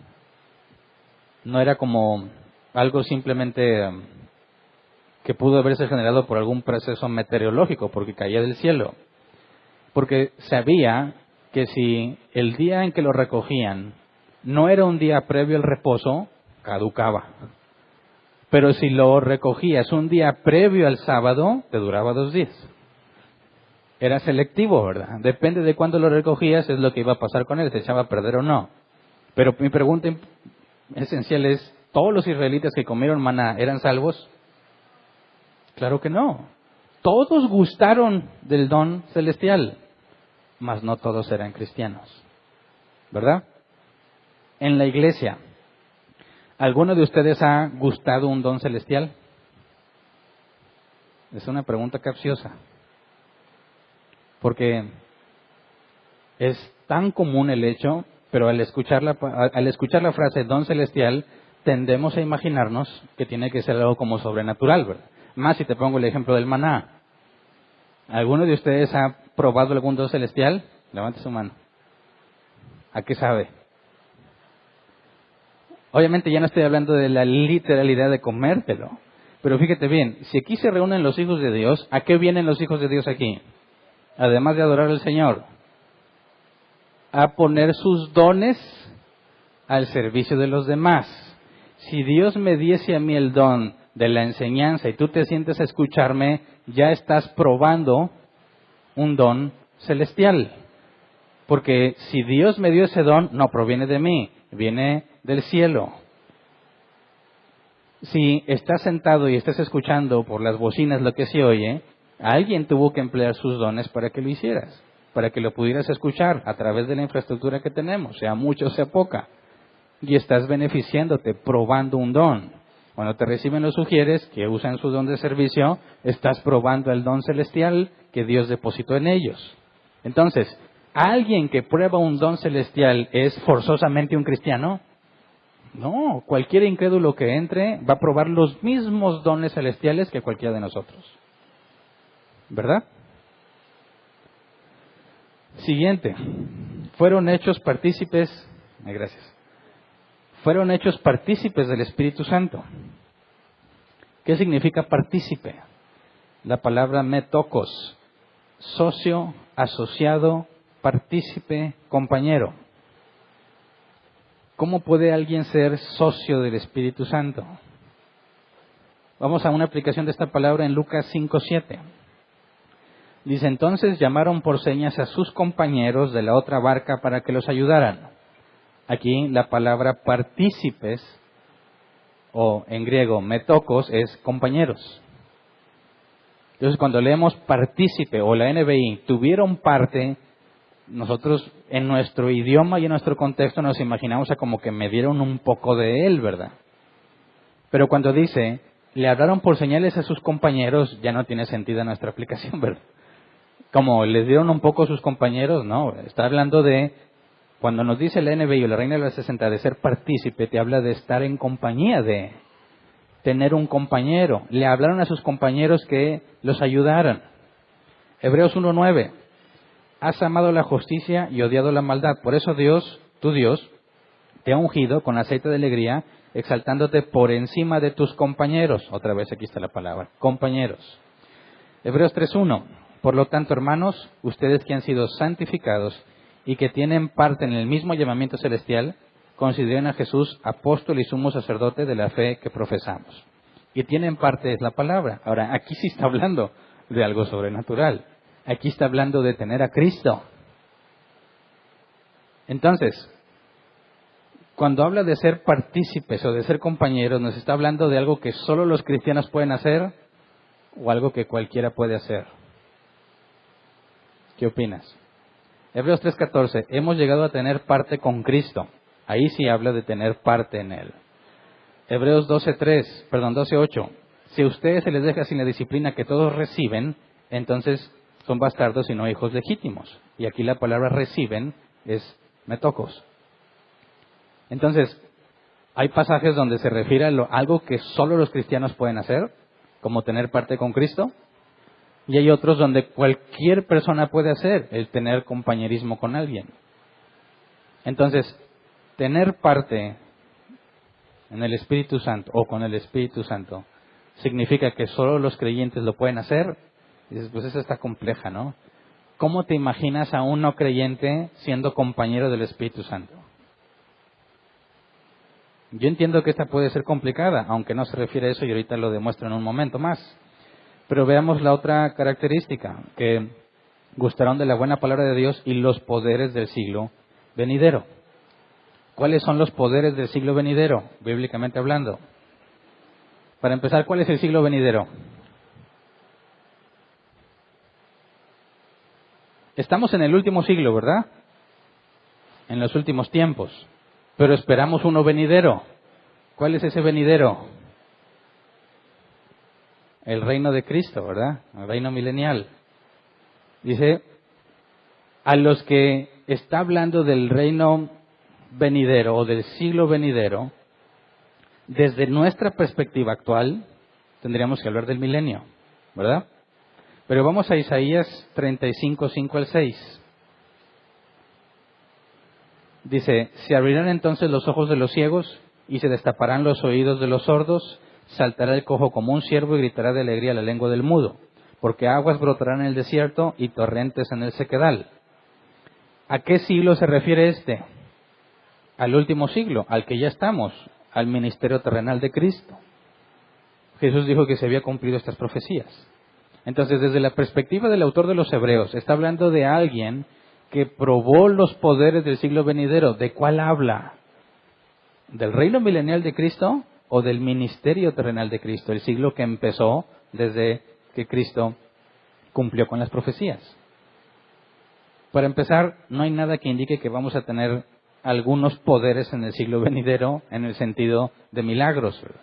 no era como algo simplemente que pudo haberse generado por algún proceso meteorológico, porque caía del cielo. Porque sabía que si el día en que lo recogían no era un día previo al reposo, caducaba. Pero si lo recogías un día previo al sábado, te duraba 2 días. Era selectivo, ¿verdad? Depende de cuándo lo recogías, es lo que iba a pasar con él, se echaba a perder o no. Pero mi pregunta esencial es, ¿todos los israelitas que comieron maná eran salvos? Claro que no. Todos gustaron del don celestial, mas no todos eran cristianos, ¿verdad? En la iglesia, ¿alguno de ustedes ha gustado un don celestial? Es una pregunta capciosa, porque es tan común el hecho, pero al escuchar la frase don celestial, tendemos a imaginarnos que tiene que ser algo como sobrenatural, ¿verdad? Más si te pongo el ejemplo del maná. ¿Alguno de ustedes ha probado algún don celestial? Levante su mano. ¿A qué sabe? Obviamente ya no estoy hablando de la literalidad de comértelo, Pero fíjate bien, si aquí se reúnen los hijos de Dios, ¿a qué vienen los hijos de Dios aquí? Además de adorar al Señor, a poner sus dones al servicio de los demás. Si Dios me diese a mí el don de la enseñanza y tú te sientes a escucharme, ya estás probando un don celestial. Porque si Dios me dio ese don, no proviene de mí, viene del cielo. Si estás sentado y estás escuchando por las bocinas lo que se oye, alguien tuvo que emplear sus dones para que lo hicieras, para que lo pudieras escuchar a través de la infraestructura que tenemos, sea mucho o sea poca. Y estás beneficiándote, probando un don. Cuando te reciben los sugieres que usan su don de servicio, estás probando el don celestial que Dios depositó en ellos. Entonces, ¿alguien que prueba un don celestial es forzosamente un cristiano? No, cualquier incrédulo que entre va a probar los mismos dones celestiales que cualquiera de nosotros. ¿Verdad? Siguiente. Fueron hechos partícipes. Gracias. Fueron hechos partícipes del Espíritu Santo. ¿Qué significa partícipe? La palabra metokos, socio, asociado, partícipe, compañero. ¿Cómo puede alguien ser socio del Espíritu Santo? Vamos a una aplicación de esta palabra en Lucas 5:7. Dice, entonces llamaron por señas a sus compañeros de la otra barca para que los ayudaran. Aquí la palabra partícipes, o en griego metokos, es compañeros. Entonces cuando leemos partícipe o la NBI, tuvieron parte, nosotros en nuestro idioma y en nuestro contexto nos imaginamos a como que me dieron un poco de él, ¿verdad? Pero cuando dice, le hablaron por señales a sus compañeros, ya no tiene sentido en nuestra aplicación, ¿verdad? Como les dieron un poco a sus compañeros, no, está hablando de, cuando nos dice la NBI o la Reina de los 60 de ser partícipe, te habla de estar en compañía de, tener un compañero. Le hablaron a sus compañeros que los ayudaran. Hebreos 1:9. Has amado la justicia y odiado la maldad. Por eso Dios, tu Dios, te ha ungido con aceite de alegría, exaltándote por encima de tus compañeros. Otra vez aquí está la palabra, compañeros. Hebreos 3:1. Por lo tanto, hermanos, ustedes que han sido santificados y que tienen parte en el mismo llamamiento celestial, consideren a Jesús apóstol y sumo sacerdote de la fe que profesamos. Y tienen parte es la palabra. Ahora, aquí sí está hablando de algo sobrenatural. Aquí está hablando de tener a Cristo. Entonces, cuando habla de ser partícipes o de ser compañeros, ¿nos está hablando de algo que solo los cristianos pueden hacer o algo que cualquiera puede hacer? ¿Qué opinas? Hebreos 3:14. Hemos llegado a tener parte con Cristo. Ahí sí habla de tener parte en Él. Hebreos 12:8. Si a ustedes se les deja sin la disciplina que todos reciben, entonces son bastardos y no hijos legítimos. Y aquí la palabra reciben es metokos. Entonces, hay pasajes donde se refiere a algo que solo los cristianos pueden hacer, como tener parte con Cristo. Y hay otros donde cualquier persona puede hacer, el tener compañerismo con alguien. Entonces, tener parte en el Espíritu Santo o con el Espíritu Santo significa que solo los creyentes lo pueden hacer. Y dices, pues esa está compleja, ¿no? ¿Cómo te imaginas a un no creyente siendo compañero del Espíritu Santo? Yo entiendo que esta puede ser complicada, aunque no se refiere a eso y ahorita lo demuestro en un momento más. Pero veamos la otra característica, que gustaron de la buena palabra de Dios y los poderes del siglo venidero. ¿Cuáles son los poderes del siglo venidero, bíblicamente hablando? Para empezar, ¿cuál es el siglo venidero? Estamos en el último siglo, ¿verdad? En los últimos tiempos. Pero esperamos uno venidero. ¿Cuál es ese venidero? El reino de Cristo, ¿verdad? El reino milenial. Dice, a los que está hablando del reino venidero o del siglo venidero, desde nuestra perspectiva actual, tendríamos que hablar del milenio, ¿verdad? Pero vamos a Isaías 35, 5 al 6. Dice, se abrirán entonces los ojos de los ciegos y se destaparán los oídos de los sordos. saltará el cojo como un ciervo y gritará de alegría la lengua del mudo, porque aguas brotarán en el desierto y torrentes en el sequedal. ¿A qué siglo se refiere este? Al último siglo, al que ya estamos, al ministerio terrenal de Cristo. Jesús dijo que se había cumplido estas profecías. Entonces, desde la perspectiva del autor de los Hebreos, está hablando de alguien que probó los poderes del siglo venidero. ¿De cuál habla? ¿Del reino milenial de Cristo o del ministerio terrenal de Cristo? El siglo que empezó desde que Cristo cumplió con las profecías. Para empezar, no hay nada que indique que vamos a tener algunos poderes en el siglo venidero en el sentido de milagros, ¿verdad?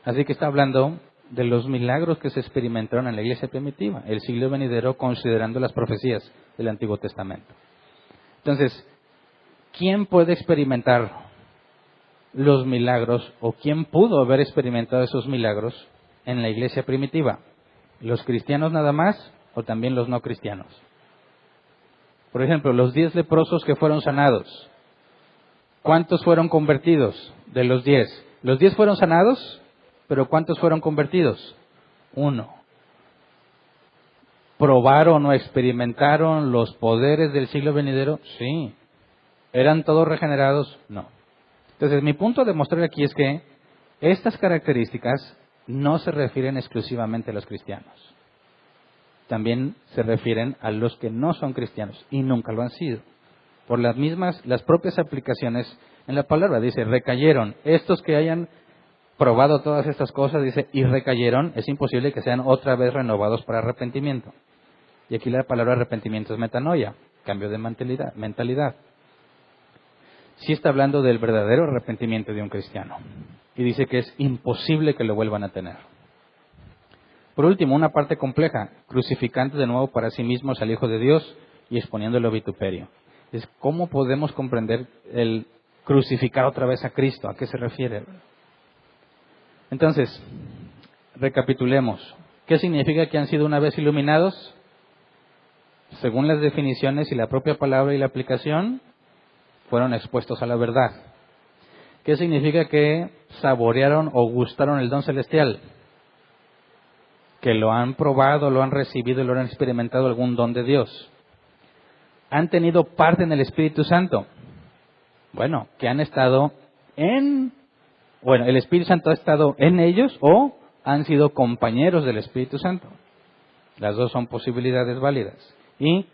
Así que está hablando de los milagros que se experimentaron en la iglesia primitiva, el siglo venidero, considerando las profecías del Antiguo Testamento. Entonces, ¿quién puede experimentar los milagros o quién pudo haber experimentado esos milagros en la iglesia primitiva? ¿Los cristianos nada más o también los no cristianos? Por ejemplo, los 10 leprosos que fueron sanados, ¿cuántos fueron convertidos de los 10? Los 10 fueron sanados, pero ¿cuántos fueron convertidos? 1. ¿Probaron o experimentaron los poderes del siglo venidero? Sí. ¿Eran todos regenerados? No. Entonces, mi punto de mostrar aquí es que estas características no se refieren exclusivamente a los cristianos. También se refieren a los que no son cristianos y nunca lo han sido. Por las propias aplicaciones en la palabra. Dice, recayeron. Estos que hayan probado todas estas cosas, dice, y recayeron, es imposible que sean otra vez renovados para arrepentimiento. Y aquí la palabra arrepentimiento es metanoia, cambio de mentalidad. Sí está hablando del verdadero arrepentimiento de un cristiano. Y dice que es imposible que lo vuelvan a tener. Por último, una parte compleja, crucificando de nuevo para sí mismos al Hijo de Dios y exponiéndolo a vituperio. Es cómo podemos comprender el crucificar otra vez a Cristo, ¿a qué se refiere? Entonces, recapitulemos. ¿Qué significa que han sido una vez iluminados? Según las definiciones y la propia palabra y la aplicación, fueron expuestos a la verdad. ¿Qué significa que saborearon o gustaron el don celestial? Que lo han probado, lo han recibido, lo han experimentado algún don de Dios. ¿Han tenido parte en el Espíritu Santo? Bueno, que han estado el Espíritu Santo ha estado en ellos o han sido compañeros del Espíritu Santo. Las dos son posibilidades válidas. Y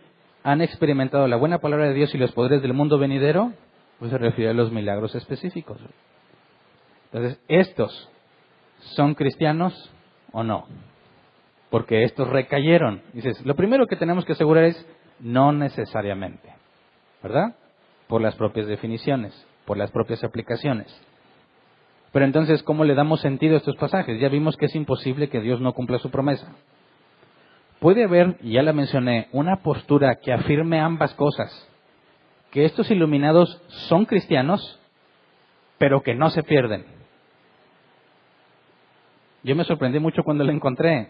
han experimentado la buena palabra de Dios y los poderes del mundo venidero, pues se refiere a los milagros específicos. Entonces, ¿estos son cristianos o no? Porque estos recayeron. Dices, lo primero que tenemos que asegurar es no necesariamente, ¿verdad? Por las propias definiciones, por las propias aplicaciones. Pero entonces, ¿cómo le damos sentido a estos pasajes? Ya vimos que es imposible que Dios no cumpla su promesa. Puede haber, y ya la mencioné, una postura que afirme ambas cosas. Que estos iluminados son cristianos, pero que no se pierden. Yo me sorprendí mucho cuando la encontré.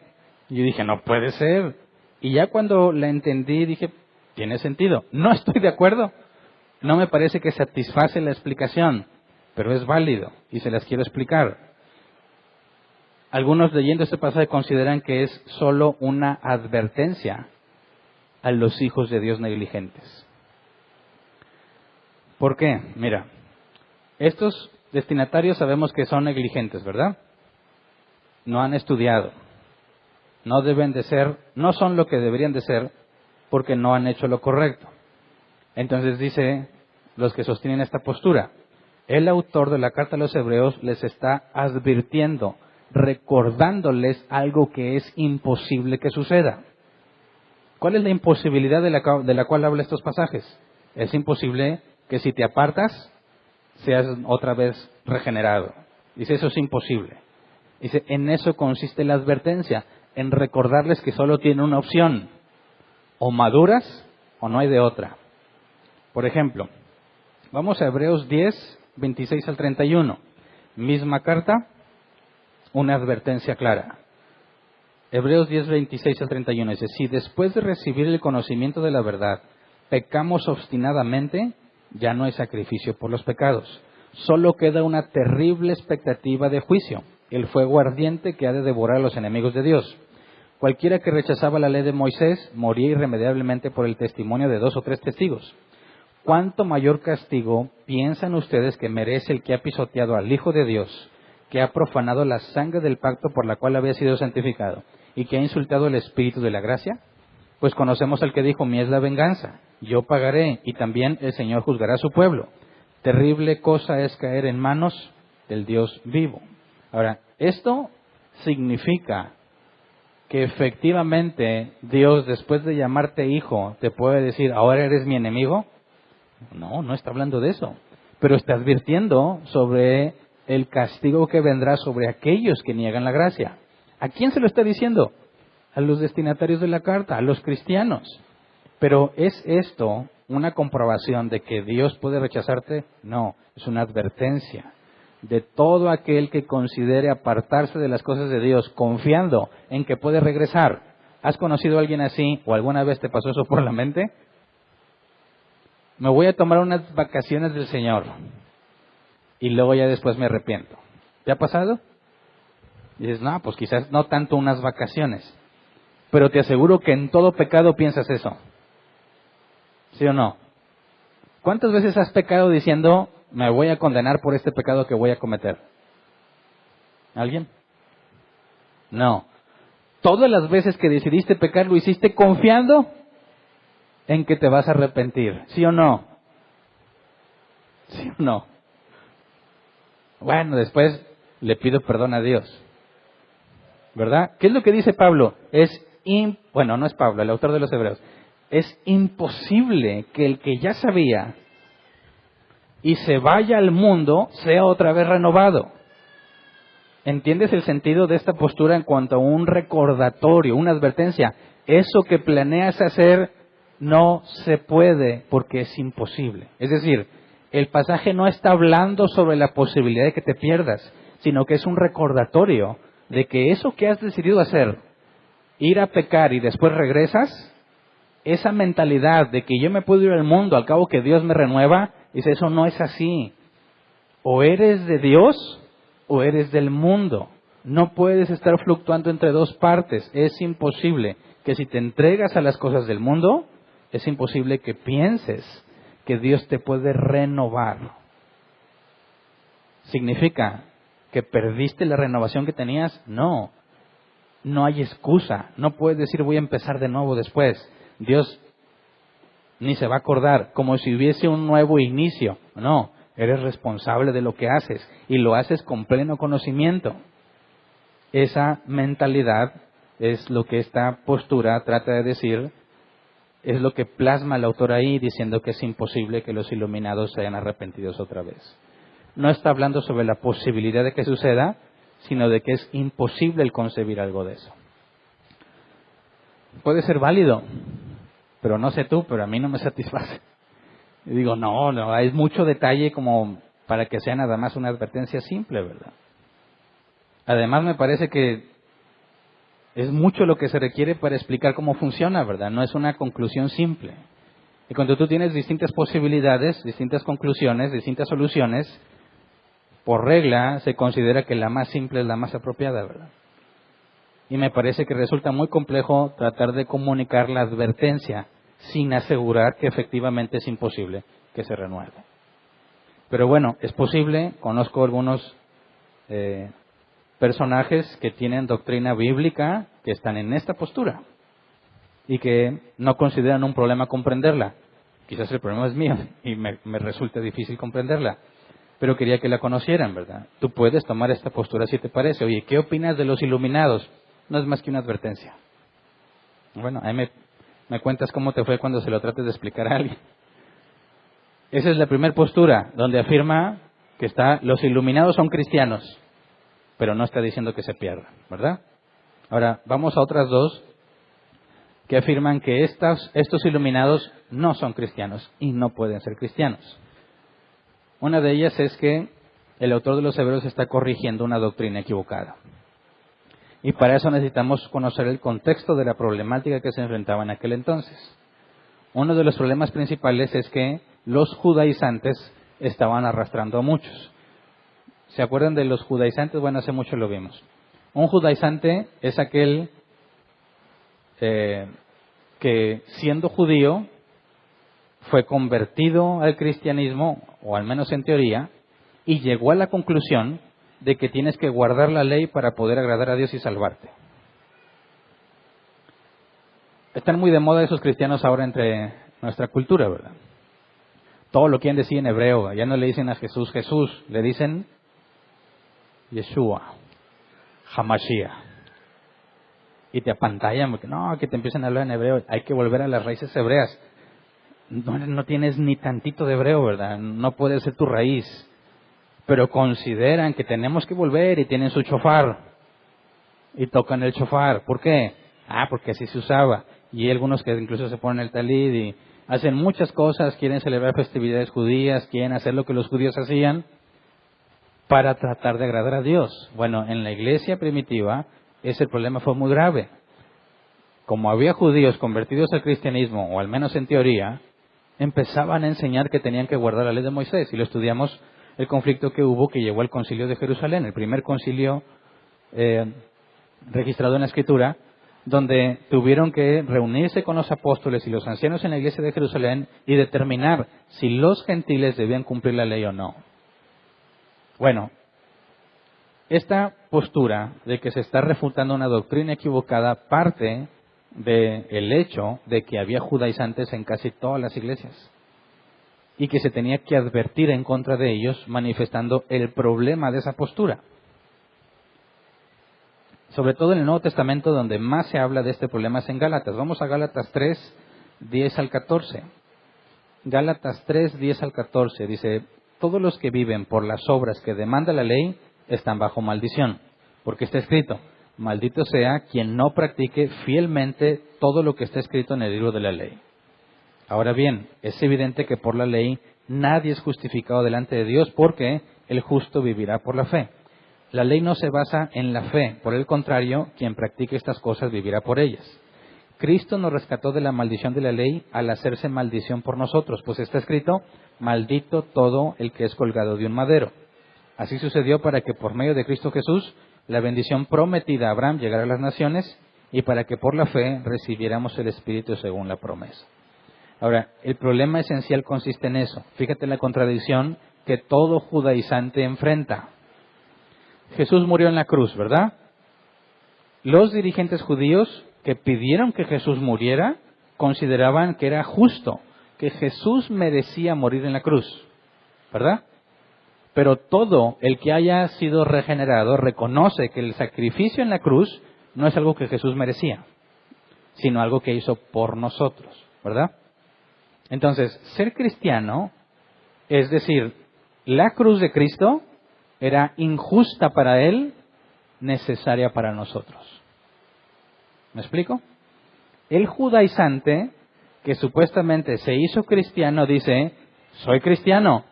Yo dije, no puede ser. Y ya cuando la entendí, dije, tiene sentido. No estoy de acuerdo. No me parece que satisface la explicación, pero es válido y se las quiero explicar. Algunos leyendo este pasaje consideran que es solo una advertencia a los hijos de Dios negligentes. ¿Por qué? Mira, estos destinatarios sabemos que son negligentes, ¿verdad? No han estudiado. No deben de ser, no son lo que deberían de ser porque no han hecho lo correcto. Entonces dice los que sostienen esta postura, el autor de la carta a los Hebreos les está advirtiendo, recordándoles algo que es imposible que suceda. ¿Cuál es la imposibilidad de la cual habla estos pasajes? Es imposible que si te apartas seas otra vez regenerado. Dice, eso es imposible. Dice, en eso consiste la advertencia, en recordarles que solo tienen una opción, o maduras o no hay de otra. Por ejemplo, vamos a Hebreos 10, 26 al 31. Misma carta, una advertencia clara. Hebreos 10, 26 al 31 dice, si después de recibir el conocimiento de la verdad, pecamos obstinadamente, ya no hay sacrificio por los pecados, solo queda una terrible expectativa de juicio, el fuego ardiente que ha de devorar a los enemigos de Dios. Cualquiera que rechazaba la ley de Moisés moría irremediablemente por el testimonio de 2 o 3 testigos. ¿Cuánto mayor castigo piensan ustedes que merece el que ha pisoteado al Hijo de Dios, que ha profanado la sangre del pacto por la cual había sido santificado y que ha insultado el Espíritu de la gracia? Pues conocemos al que dijo: mía es la venganza, yo pagaré, y también el Señor juzgará a su pueblo. Terrible cosa es caer en manos del Dios vivo. Ahora, esto significa que efectivamente Dios, después de llamarte hijo, te puede decir: ahora eres mi enemigo. No, no está hablando de eso, pero está advirtiendo sobre el castigo que vendrá sobre aquellos que niegan la gracia. ¿A quién se lo está diciendo? A los destinatarios de la carta, a los cristianos. Pero ¿es esto una comprobación de que Dios puede rechazarte? No, es una advertencia de todo aquel que considere apartarse de las cosas de Dios, confiando en que puede regresar. ¿Has conocido a alguien así o alguna vez te pasó eso por la mente? Me voy a tomar unas vacaciones del Señor y luego ya después me arrepiento. ¿Te ha pasado? Y dices: no, pues quizás no tanto unas vacaciones, pero te aseguro que en todo pecado piensas eso. ¿Sí o no? ¿Cuántas veces has pecado diciendo: me voy a condenar por este pecado que voy a cometer? ¿Alguien? No. Todas las veces que decidiste pecar lo hiciste confiando en que te vas a arrepentir. ¿Sí o no? ¿Sí o no? Bueno, después le pido perdón a Dios, ¿verdad? ¿Qué es lo que dice Pablo? Bueno, no es Pablo, el autor de los Hebreos. Es imposible que el que ya sabía y se vaya al mundo sea otra vez renovado. ¿Entiendes el sentido de esta postura en cuanto a un recordatorio, una advertencia? Eso que planeas hacer no se puede porque es imposible. Es decir, el pasaje no está hablando sobre la posibilidad de que te pierdas, sino que es un recordatorio de que eso que has decidido hacer, ir a pecar y después regresas, esa mentalidad de que yo me puedo ir al mundo al cabo que Dios me renueva, dice: eso no es así. O eres de Dios o eres del mundo. No puedes estar fluctuando entre dos partes. Es imposible que si te entregas a las cosas del mundo, es imposible que pienses que Dios te puede renovar. ¿Significa que perdiste la renovación que tenías? No. No hay excusa. No puedes decir: voy a empezar de nuevo después. Dios ni se va a acordar, como si hubiese un nuevo inicio. No, eres responsable de lo que haces y lo haces con pleno conocimiento. Esa mentalidad es lo que esta postura trata de decir, es lo que plasma el autor ahí, diciendo que es imposible que los iluminados se hayan arrepentido otra vez. No está hablando sobre la posibilidad de que suceda, sino de que es imposible el concebir algo de eso. Puede ser válido, pero no sé tú, pero a mí no me satisface. Y digo: no, hay mucho detalle como para que sea nada más una advertencia simple, ¿verdad? Además me parece que es mucho lo que se requiere para explicar cómo funciona, ¿verdad? No es una conclusión simple. Y cuando tú tienes distintas posibilidades, distintas conclusiones, distintas soluciones, por regla se considera que la más simple es la más apropiada, ¿verdad? Y me parece que resulta muy complejo tratar de comunicar la advertencia sin asegurar que efectivamente es imposible que se renueve. Pero bueno, es posible. Conozco algunos personajes que tienen doctrina bíblica que están en esta postura y que no consideran un problema comprenderla. Quizás el problema es mío y me resulta difícil comprenderla, pero quería que la conocieran, ¿verdad? Tú puedes tomar esta postura si te parece. Oye, ¿qué opinas de los iluminados? No es más que una advertencia. Bueno, ahí me cuentas cómo te fue cuando se lo trates de explicar a alguien. Esa es la primera postura, donde afirma que los iluminados son cristianos, pero no está diciendo que se pierdan, ¿verdad? Ahora, vamos a otras dos que afirman que estos iluminados no son cristianos y no pueden ser cristianos. Una de ellas es que el autor de los Hebreos está corrigiendo una doctrina equivocada. Y para eso necesitamos conocer el contexto de la problemática que se enfrentaba en aquel entonces. Uno de los problemas principales es que los judaizantes estaban arrastrando a muchos. ¿Se acuerdan de los judaizantes? Bueno, hace mucho lo vimos. Un judaizante es aquel que siendo judío fue convertido al cristianismo, o al menos en teoría, y llegó a la conclusión de que tienes que guardar la ley para poder agradar a Dios y salvarte. Están muy de moda esos cristianos ahora entre nuestra cultura, ¿verdad? Todo lo quieren decir en hebreo. Ya no le dicen a Jesús, Jesús, le dicen Yeshua, Hamashiach. Y te apantallan porque no, que te empiecen a hablar en hebreo. Hay que volver a las raíces hebreas. No tienes ni tantito de hebreo, ¿verdad? No puede ser tu raíz. Pero consideran que tenemos que volver y tienen su shofar. Y tocan el shofar. ¿Por qué? Porque así se usaba. Y hay algunos que incluso se ponen el talid y hacen muchas cosas, quieren celebrar festividades judías, quieren hacer lo que los judíos hacían para tratar de agradar a Dios. Bueno, en la iglesia primitiva ese problema fue muy grave. Como había judíos convertidos al cristianismo, o al menos en teoría, empezaban a enseñar que tenían que guardar la ley de Moisés. Y lo estudiamos el conflicto que hubo, que llevó al concilio de Jerusalén, el primer concilio registrado en la Escritura, donde tuvieron que reunirse con los apóstoles y los ancianos en la iglesia de Jerusalén y determinar si los gentiles debían cumplir la ley o no. Bueno, esta postura de que se está refutando una doctrina equivocada parte del hecho de que había judaizantes en casi todas las iglesias y que se tenía que advertir en contra de ellos, manifestando el problema de esa postura. Sobre todo en el Nuevo Testamento, donde más se habla de este problema es en Gálatas. Vamos a Gálatas 3, 10 al 14. Gálatas 3, 10 al 14 dice: todos los que viven por las obras que demanda la ley están bajo maldición, porque está escrito: maldito sea quien no practique fielmente todo lo que está escrito en el libro de la ley. Ahora bien, es evidente que por la ley nadie es justificado delante de Dios, porque el justo vivirá por la fe. La ley no se basa en la fe, por el contrario, quien practique estas cosas vivirá por ellas. Cristo nos rescató de la maldición de la ley al hacerse maldición por nosotros, pues está escrito: maldito todo el que es colgado de un madero. Así sucedió para que por medio de Cristo Jesús la bendición prometida a Abraham llegara a las naciones y para que por la fe recibiéramos el Espíritu según la promesa. Ahora, el problema esencial consiste en eso. Fíjate la contradicción que todo judaizante enfrenta. Jesús murió en la cruz, ¿verdad? Los dirigentes judíos que pidieron que Jesús muriera consideraban que era justo, que Jesús merecía morir en la cruz, ¿verdad? Pero todo el que haya sido regenerado reconoce que el sacrificio en la cruz no es algo que Jesús merecía, sino algo que hizo por nosotros, ¿verdad? Entonces, ser cristiano, es decir, la cruz de Cristo era injusta para Él, necesaria para nosotros. ¿Me explico? El judaizante, que supuestamente se hizo cristiano, dice: soy cristiano,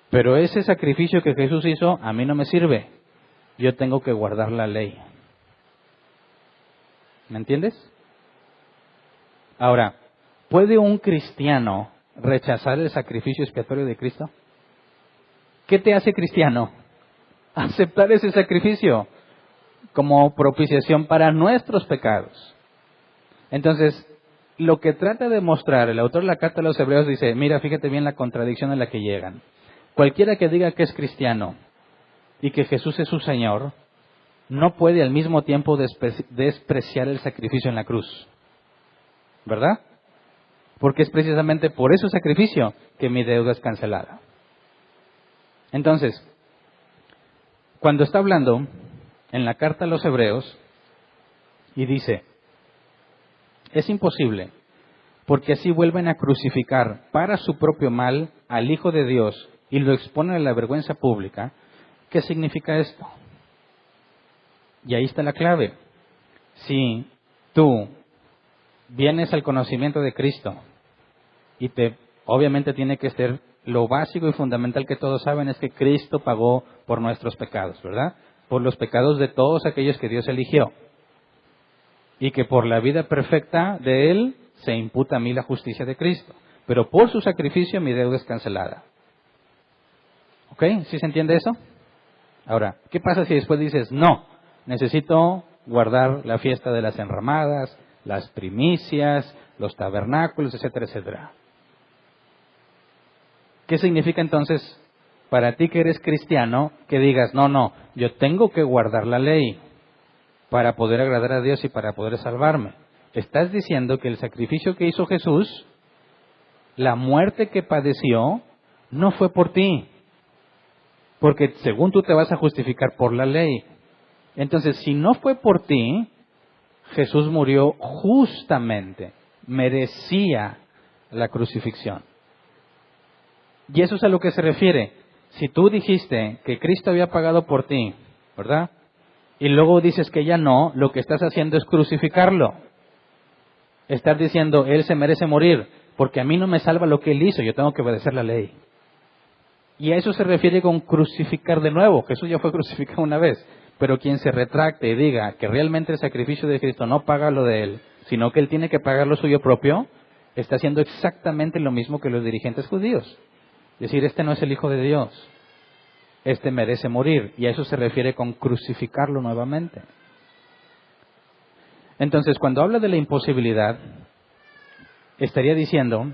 pero ese sacrificio que Jesús hizo a mí no me sirve. Yo tengo que guardar la ley. ¿Me entiendes? Ahora, ¿puede un cristiano rechazar el sacrificio expiatorio de Cristo? ¿Qué te hace cristiano? Aceptar ese sacrificio como propiciación para nuestros pecados. Entonces, lo que trata de mostrar el autor de la carta a los Hebreos dice: mira, fíjate bien la contradicción en la que llegan. Cualquiera que diga que es cristiano y que Jesús es su Señor, no puede al mismo tiempo despreciar el sacrificio en la cruz, ¿verdad? Porque es precisamente por ese sacrificio que mi deuda es cancelada. Entonces, cuando está hablando en la carta a los Hebreos y dice: es imposible, porque así vuelven a crucificar para su propio mal al Hijo de Dios y lo exponen a la vergüenza pública. ¿Qué significa esto? Y ahí está la clave. Si tú vienes al conocimiento de Cristo y obviamente tiene que ser lo básico y fundamental que todos saben, es que Cristo pagó por nuestros pecados, ¿verdad? Por los pecados de todos aquellos que Dios eligió. Y que por la vida perfecta de Él se imputa a mí la justicia de Cristo. Pero por su sacrificio mi deuda es cancelada. ¿Ok? ¿Sí se entiende eso? Ahora, ¿qué pasa si después dices, no, necesito guardar la fiesta de las enramadas, las primicias, los tabernáculos, etcétera, etcétera? ¿Qué significa entonces para ti que eres cristiano que digas, no, yo tengo que guardar la ley para poder agradar a Dios y para poder salvarme? Estás diciendo que el sacrificio que hizo Jesús, la muerte que padeció, no fue por ti. Porque según tú te vas a justificar por la ley. Entonces, si no fue por ti, Jesús murió justamente, merecía la crucifixión. Y eso es a lo que se refiere. Si tú dijiste que Cristo había pagado por ti, ¿verdad? Y luego dices que ya no, lo que estás haciendo es crucificarlo. Estás diciendo, Él se merece morir, porque a mí no me salva lo que Él hizo, yo tengo que obedecer la ley. Y a eso se refiere con crucificar de nuevo. Jesús ya fue crucificado una vez. Pero quien se retracte y diga que realmente el sacrificio de Cristo no paga lo de Él, sino que Él tiene que pagar lo suyo propio, está haciendo exactamente lo mismo que los dirigentes judíos. Es decir, este no es el Hijo de Dios. Este merece morir. Y a eso se refiere con crucificarlo nuevamente. Entonces, cuando habla de la imposibilidad, estaría diciendo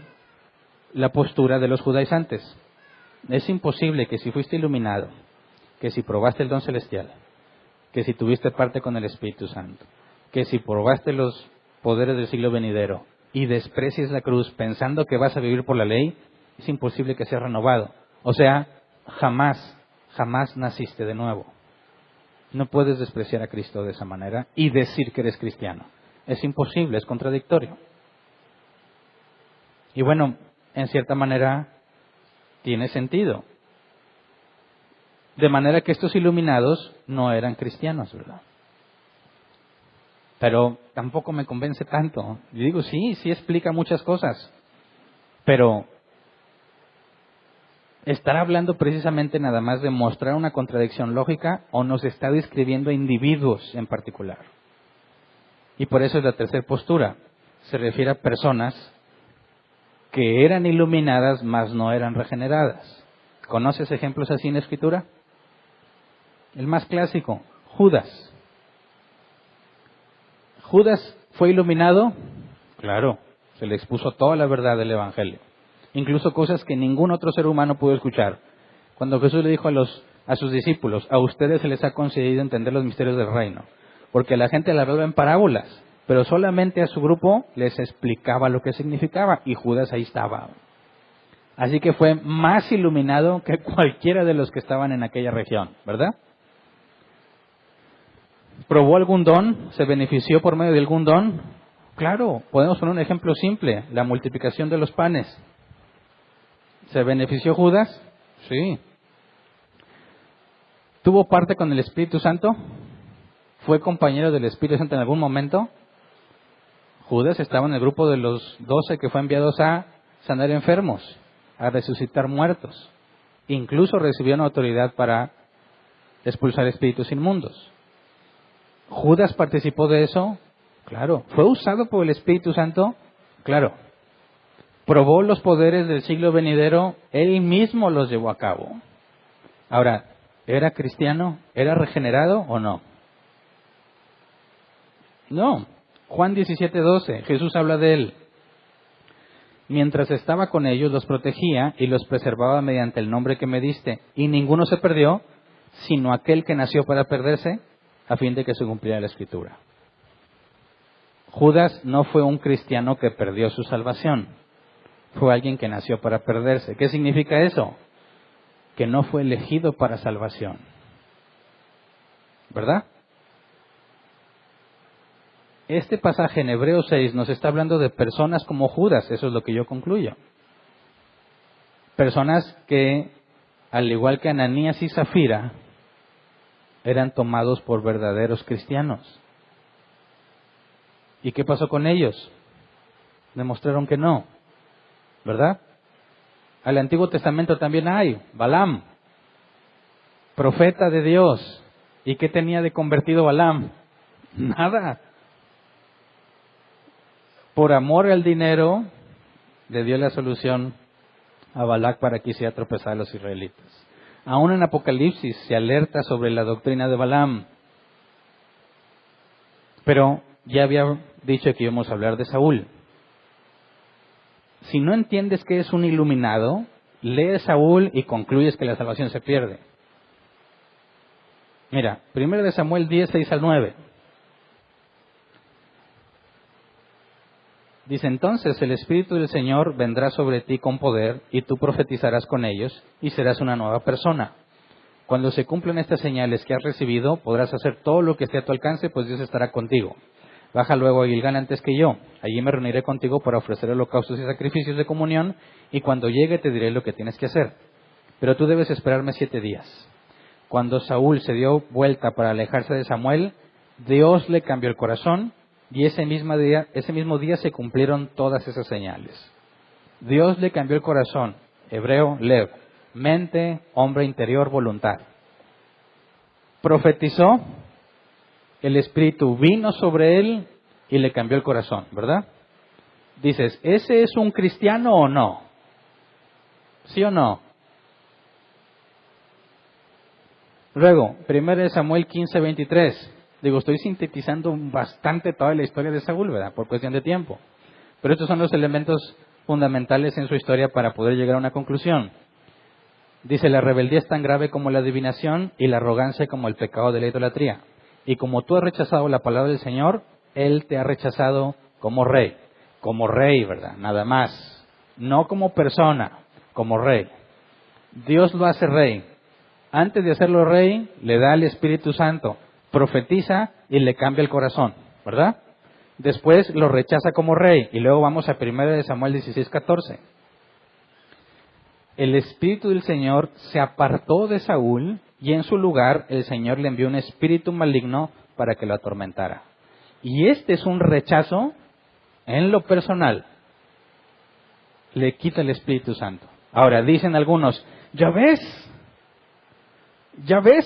la postura de los judaizantes. Es imposible que si fuiste iluminado, que si probaste el don celestial, que si tuviste parte con el Espíritu Santo, que si probaste los poderes del siglo venidero y desprecies la cruz pensando que vas a vivir por la ley, es imposible que seas renovado. O sea, jamás naciste de nuevo. No puedes despreciar a Cristo de esa manera y decir que eres cristiano. Es imposible, es contradictorio. Y bueno, en cierta manera tiene sentido. De manera que estos iluminados no eran cristianos, ¿verdad? Pero tampoco me convence tanto. Yo digo, sí explica muchas cosas. Pero ¿estará hablando precisamente nada más de mostrar una contradicción lógica o nos está describiendo a individuos en particular? Y por eso es la tercera postura. Se refiere a personas que eran iluminadas, mas no eran regeneradas. ¿Conoces ejemplos así en la Escritura? El más clásico, Judas. ¿Judas fue iluminado? Claro, se le expuso toda la verdad del Evangelio. Incluso cosas que ningún otro ser humano pudo escuchar. Cuando Jesús le dijo a sus discípulos, a ustedes se les ha concedido entender los misterios del reino. Porque la gente la hablaba en parábolas, pero solamente a su grupo les explicaba lo que significaba, y Judas ahí estaba. Así que fue más iluminado que cualquiera de los que estaban en aquella región, ¿verdad? ¿Probó algún don? ¿Se benefició por medio de algún don? Claro, podemos poner un ejemplo simple, la multiplicación de los panes. ¿Se benefició Judas? Sí. ¿Tuvo parte con el Espíritu Santo? ¿Fue compañero del Espíritu Santo en algún momento? Judas estaba en el grupo de los 12 que fue enviados a sanar enfermos, a resucitar muertos. Incluso recibió una autoridad para expulsar espíritus inmundos. ¿Judas participó de eso? Claro. ¿Fue usado por el Espíritu Santo? Claro. ¿Probó los poderes del siglo venidero? Él mismo los llevó a cabo. Ahora, ¿era cristiano? ¿Era regenerado o no? No. Juan 17:12, Jesús habla de él. Mientras estaba con ellos, los protegía y los preservaba mediante el nombre que me diste. Y ninguno se perdió, sino aquel que nació para perderse, a fin de que se cumpliera la Escritura. Judas no fue un cristiano que perdió su salvación. Fue alguien que nació para perderse. ¿Qué significa eso? Que no fue elegido para salvación. ¿Verdad? Este pasaje en Hebreos 6 nos está hablando de personas como Judas. Eso es lo que yo concluyo. Personas que, al igual que Ananías y Zafira, eran tomados por verdaderos cristianos. ¿Y qué pasó con ellos? Demostraron que no, ¿verdad? Al Antiguo Testamento también hay Balaam, profeta de Dios. ¿Y qué tenía de convertido Balaam? Nada. Por amor al dinero, le dio la solución a Balac para que hiciera tropezar a los israelitas. Aún en Apocalipsis se alerta sobre la doctrina de Balaam. Pero ya había dicho que íbamos a hablar de Saúl. Si no entiendes que es un iluminado, lee Saúl y concluyes que la salvación se pierde. Mira, 1 Samuel 10, 6 al 9. Dice, entonces el Espíritu del Señor vendrá sobre ti con poder, y tú profetizarás con ellos, y serás una nueva persona. Cuando se cumplan estas señales que has recibido, podrás hacer todo lo que esté a tu alcance, pues Dios estará contigo. Baja luego a Gilgal antes que yo. Allí me reuniré contigo para ofrecer holocaustos y sacrificios de comunión, y cuando llegue te diré lo que tienes que hacer. Pero tú debes esperarme 7 días. Cuando Saúl se dio vuelta para alejarse de Samuel, Dios le cambió el corazón, y ese mismo día se cumplieron todas esas señales. Dios le cambió el corazón, hebreo, lev, mente, hombre interior, voluntad. Profetizó, el Espíritu vino sobre él y le cambió el corazón, ¿verdad? Dices, ¿ese es un cristiano o no? ¿Sí o no? Luego, 1 Samuel 15, 23. Digo, estoy sintetizando bastante toda la historia de Saúl, ¿verdad? Por cuestión de tiempo. Pero estos son los elementos fundamentales en su historia para poder llegar a una conclusión. Dice, la rebeldía es tan grave como la adivinación y la arrogancia como el pecado de la idolatría. Y como tú has rechazado la palabra del Señor, Él te ha rechazado como rey. Como rey, ¿verdad? Nada más. No como persona, como rey. Dios lo hace rey. Antes de hacerlo rey, le da el Espíritu Santo, profetiza y le cambia el corazón, ¿verdad? Después lo rechaza como rey. Y luego vamos a 1 Samuel 16, 14. El Espíritu del Señor se apartó de Saúl y en su lugar el Señor le envió un espíritu maligno para que lo atormentara. Y este es un rechazo en lo personal. Le quita el Espíritu Santo. Ahora, dicen algunos, ¿ya ves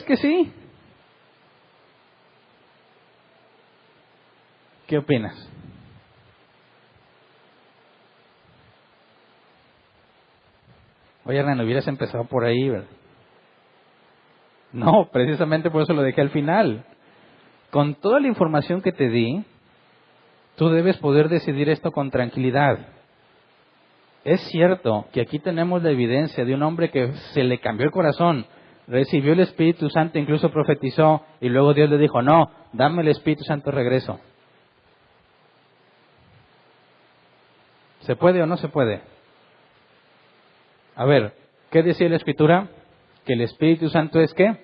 que sí? ¿Qué opinas? Oye, Hernán, hubieras empezado por ahí, ¿verdad? No, precisamente por eso lo dejé al final. Con toda la información que te di, tú debes poder decidir esto con tranquilidad. Es cierto que aquí tenemos la evidencia de un hombre que se le cambió el corazón, recibió el Espíritu Santo, incluso profetizó, y luego Dios le dijo, no, dame el Espíritu Santo de regreso. ¿Se puede o no se puede? A ver, ¿qué decía la Escritura? Que el Espíritu Santo es ¿qué?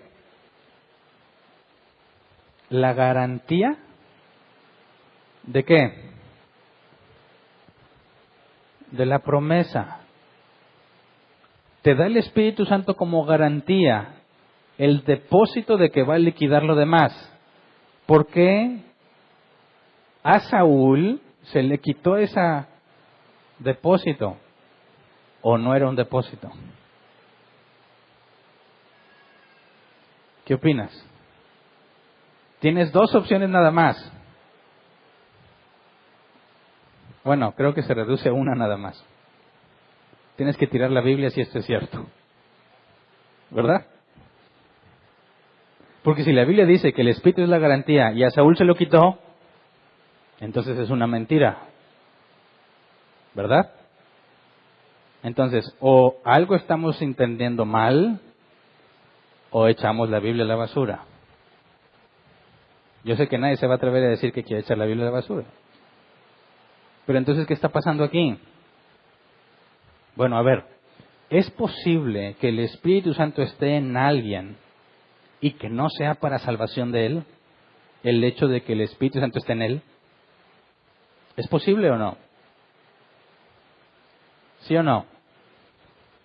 La garantía ¿de qué? De la promesa. Te da el Espíritu Santo como garantía el depósito de que va a liquidar lo demás. ¿Por qué a Saúl se le quitó ese depósito? ¿O no era un depósito? ¿Qué opinas? Tienes 2 opciones nada más. Bueno, creo que se reduce a una nada más. Tienes que tirar la Biblia si esto es cierto. ¿Verdad? Porque si la Biblia dice que el Espíritu es la garantía y a Saúl se lo quitó, entonces es una mentira. ¿Verdad? Entonces, o algo estamos entendiendo mal, o echamos la Biblia a la basura. Yo sé que nadie se va a atrever a decir que quiere echar la Biblia a la basura. Pero entonces, ¿qué está pasando aquí? Bueno, a ver, ¿es posible que el Espíritu Santo esté en alguien y que no sea para salvación de él? El hecho de que el Espíritu Santo esté en él. ¿Es posible o no? ¿Sí o no?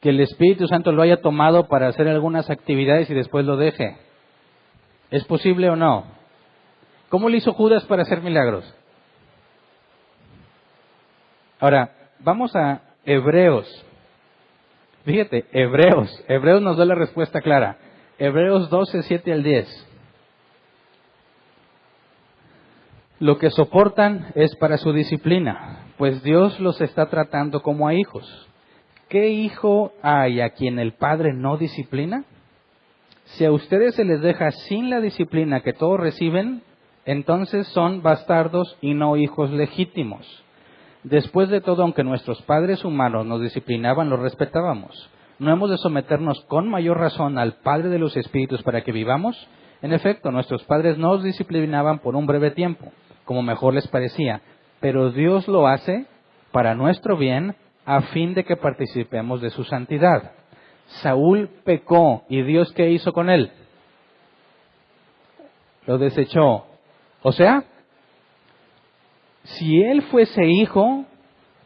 Que el Espíritu Santo lo haya tomado para hacer algunas actividades y después lo deje. ¿Es posible o no? ¿Cómo le hizo Judas para hacer milagros? Ahora, vamos a Hebreos. Fíjate, Hebreos nos da la respuesta clara. Hebreos 12, 7 al 10. Lo que soportan es para su disciplina, pues Dios los está tratando como a hijos. ¿Qué hijo hay a quien el padre no disciplina? Si a ustedes se les deja sin la disciplina que todos reciben, entonces son bastardos y no hijos legítimos. Después de todo, aunque nuestros padres humanos nos disciplinaban, los respetábamos. ¿No hemos de someternos con mayor razón al Padre de los Espíritus para que vivamos? En efecto, nuestros padres nos disciplinaban por un breve tiempo, como mejor les parecía, pero Dios lo hace para nuestro bien, a fin de que participemos de su santidad. Saúl pecó, ¿y Dios qué hizo con él? Lo desechó. O sea, si él fuese hijo,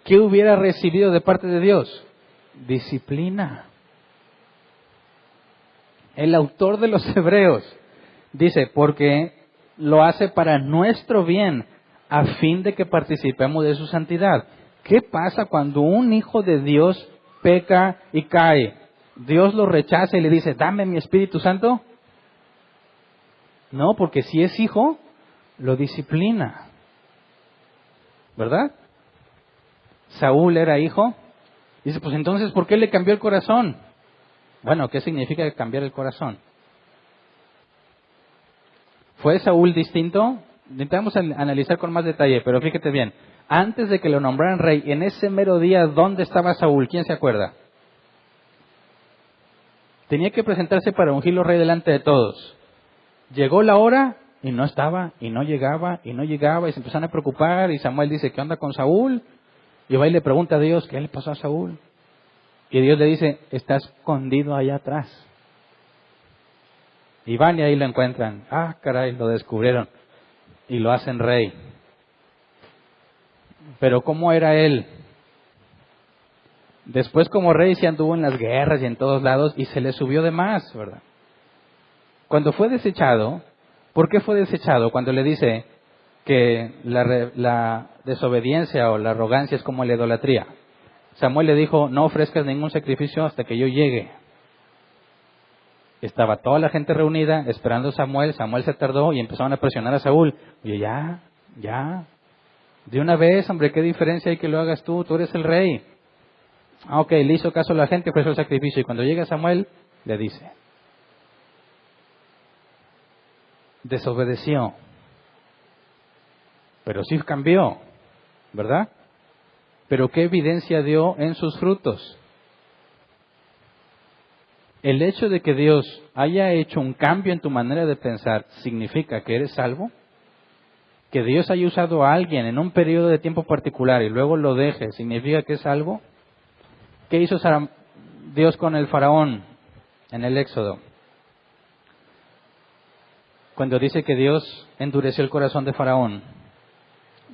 ¿qué hubiera recibido de parte de Dios? Disciplina. El autor de los Hebreos dice, porque lo hace para nuestro bien, a fin de que participemos de su santidad. ¿Qué pasa cuando un hijo de Dios peca y cae? ¿Dios lo rechaza y le dice, dame mi Espíritu Santo? No, porque si es hijo, lo disciplina. ¿Verdad? Saúl era hijo. Dice, pues entonces, ¿por qué le cambió el corazón? Bueno, ¿qué significa cambiar el corazón? ¿Fue Saúl distinto? Necesitamos analizar con más detalle, pero fíjate bien. Antes de que lo nombraran rey, en ese mero día, ¿dónde estaba Saúl? ¿Quién se acuerda? Tenía que presentarse para ungirlo rey delante de todos. Llegó la hora y no estaba, y no llegaba, y no llegaba, y se empezaron a preocupar, y Samuel dice, ¿qué onda con Saúl? Y va y le pregunta a Dios, ¿qué le pasó a Saúl? Y Dios le dice, está escondido allá atrás. Y van y ahí lo encuentran. Ah, caray, lo descubrieron. Y lo hacen rey. Pero ¿cómo era él? Después como rey se anduvo en las guerras y en todos lados y se le subió de más, ¿verdad? Cuando fue desechado, ¿por qué fue desechado? Cuando le dice que la desobediencia o la arrogancia es como la idolatría. Samuel le dijo, no ofrezcas ningún sacrificio hasta que yo llegue. Estaba toda la gente reunida esperando a Samuel. Samuel se tardó y empezaron a presionar a Saúl. Oye, ya. De una vez, hombre, ¿qué diferencia hay que lo hagas tú? Tú eres el rey. Ah, ok, le hizo caso a la gente, ofreció el sacrificio. Y cuando llega Samuel, le dice, desobedeció. Pero sí cambió, ¿verdad? Pero ¿qué evidencia dio en sus frutos? ¿El hecho de que Dios haya hecho un cambio en tu manera de pensar significa que eres salvo? ¿Que Dios haya usado a alguien en un periodo de tiempo particular y luego lo deje, significa que es salvo? ¿Qué hizo Dios con el faraón en el Éxodo? Cuando dice que Dios endureció el corazón de faraón,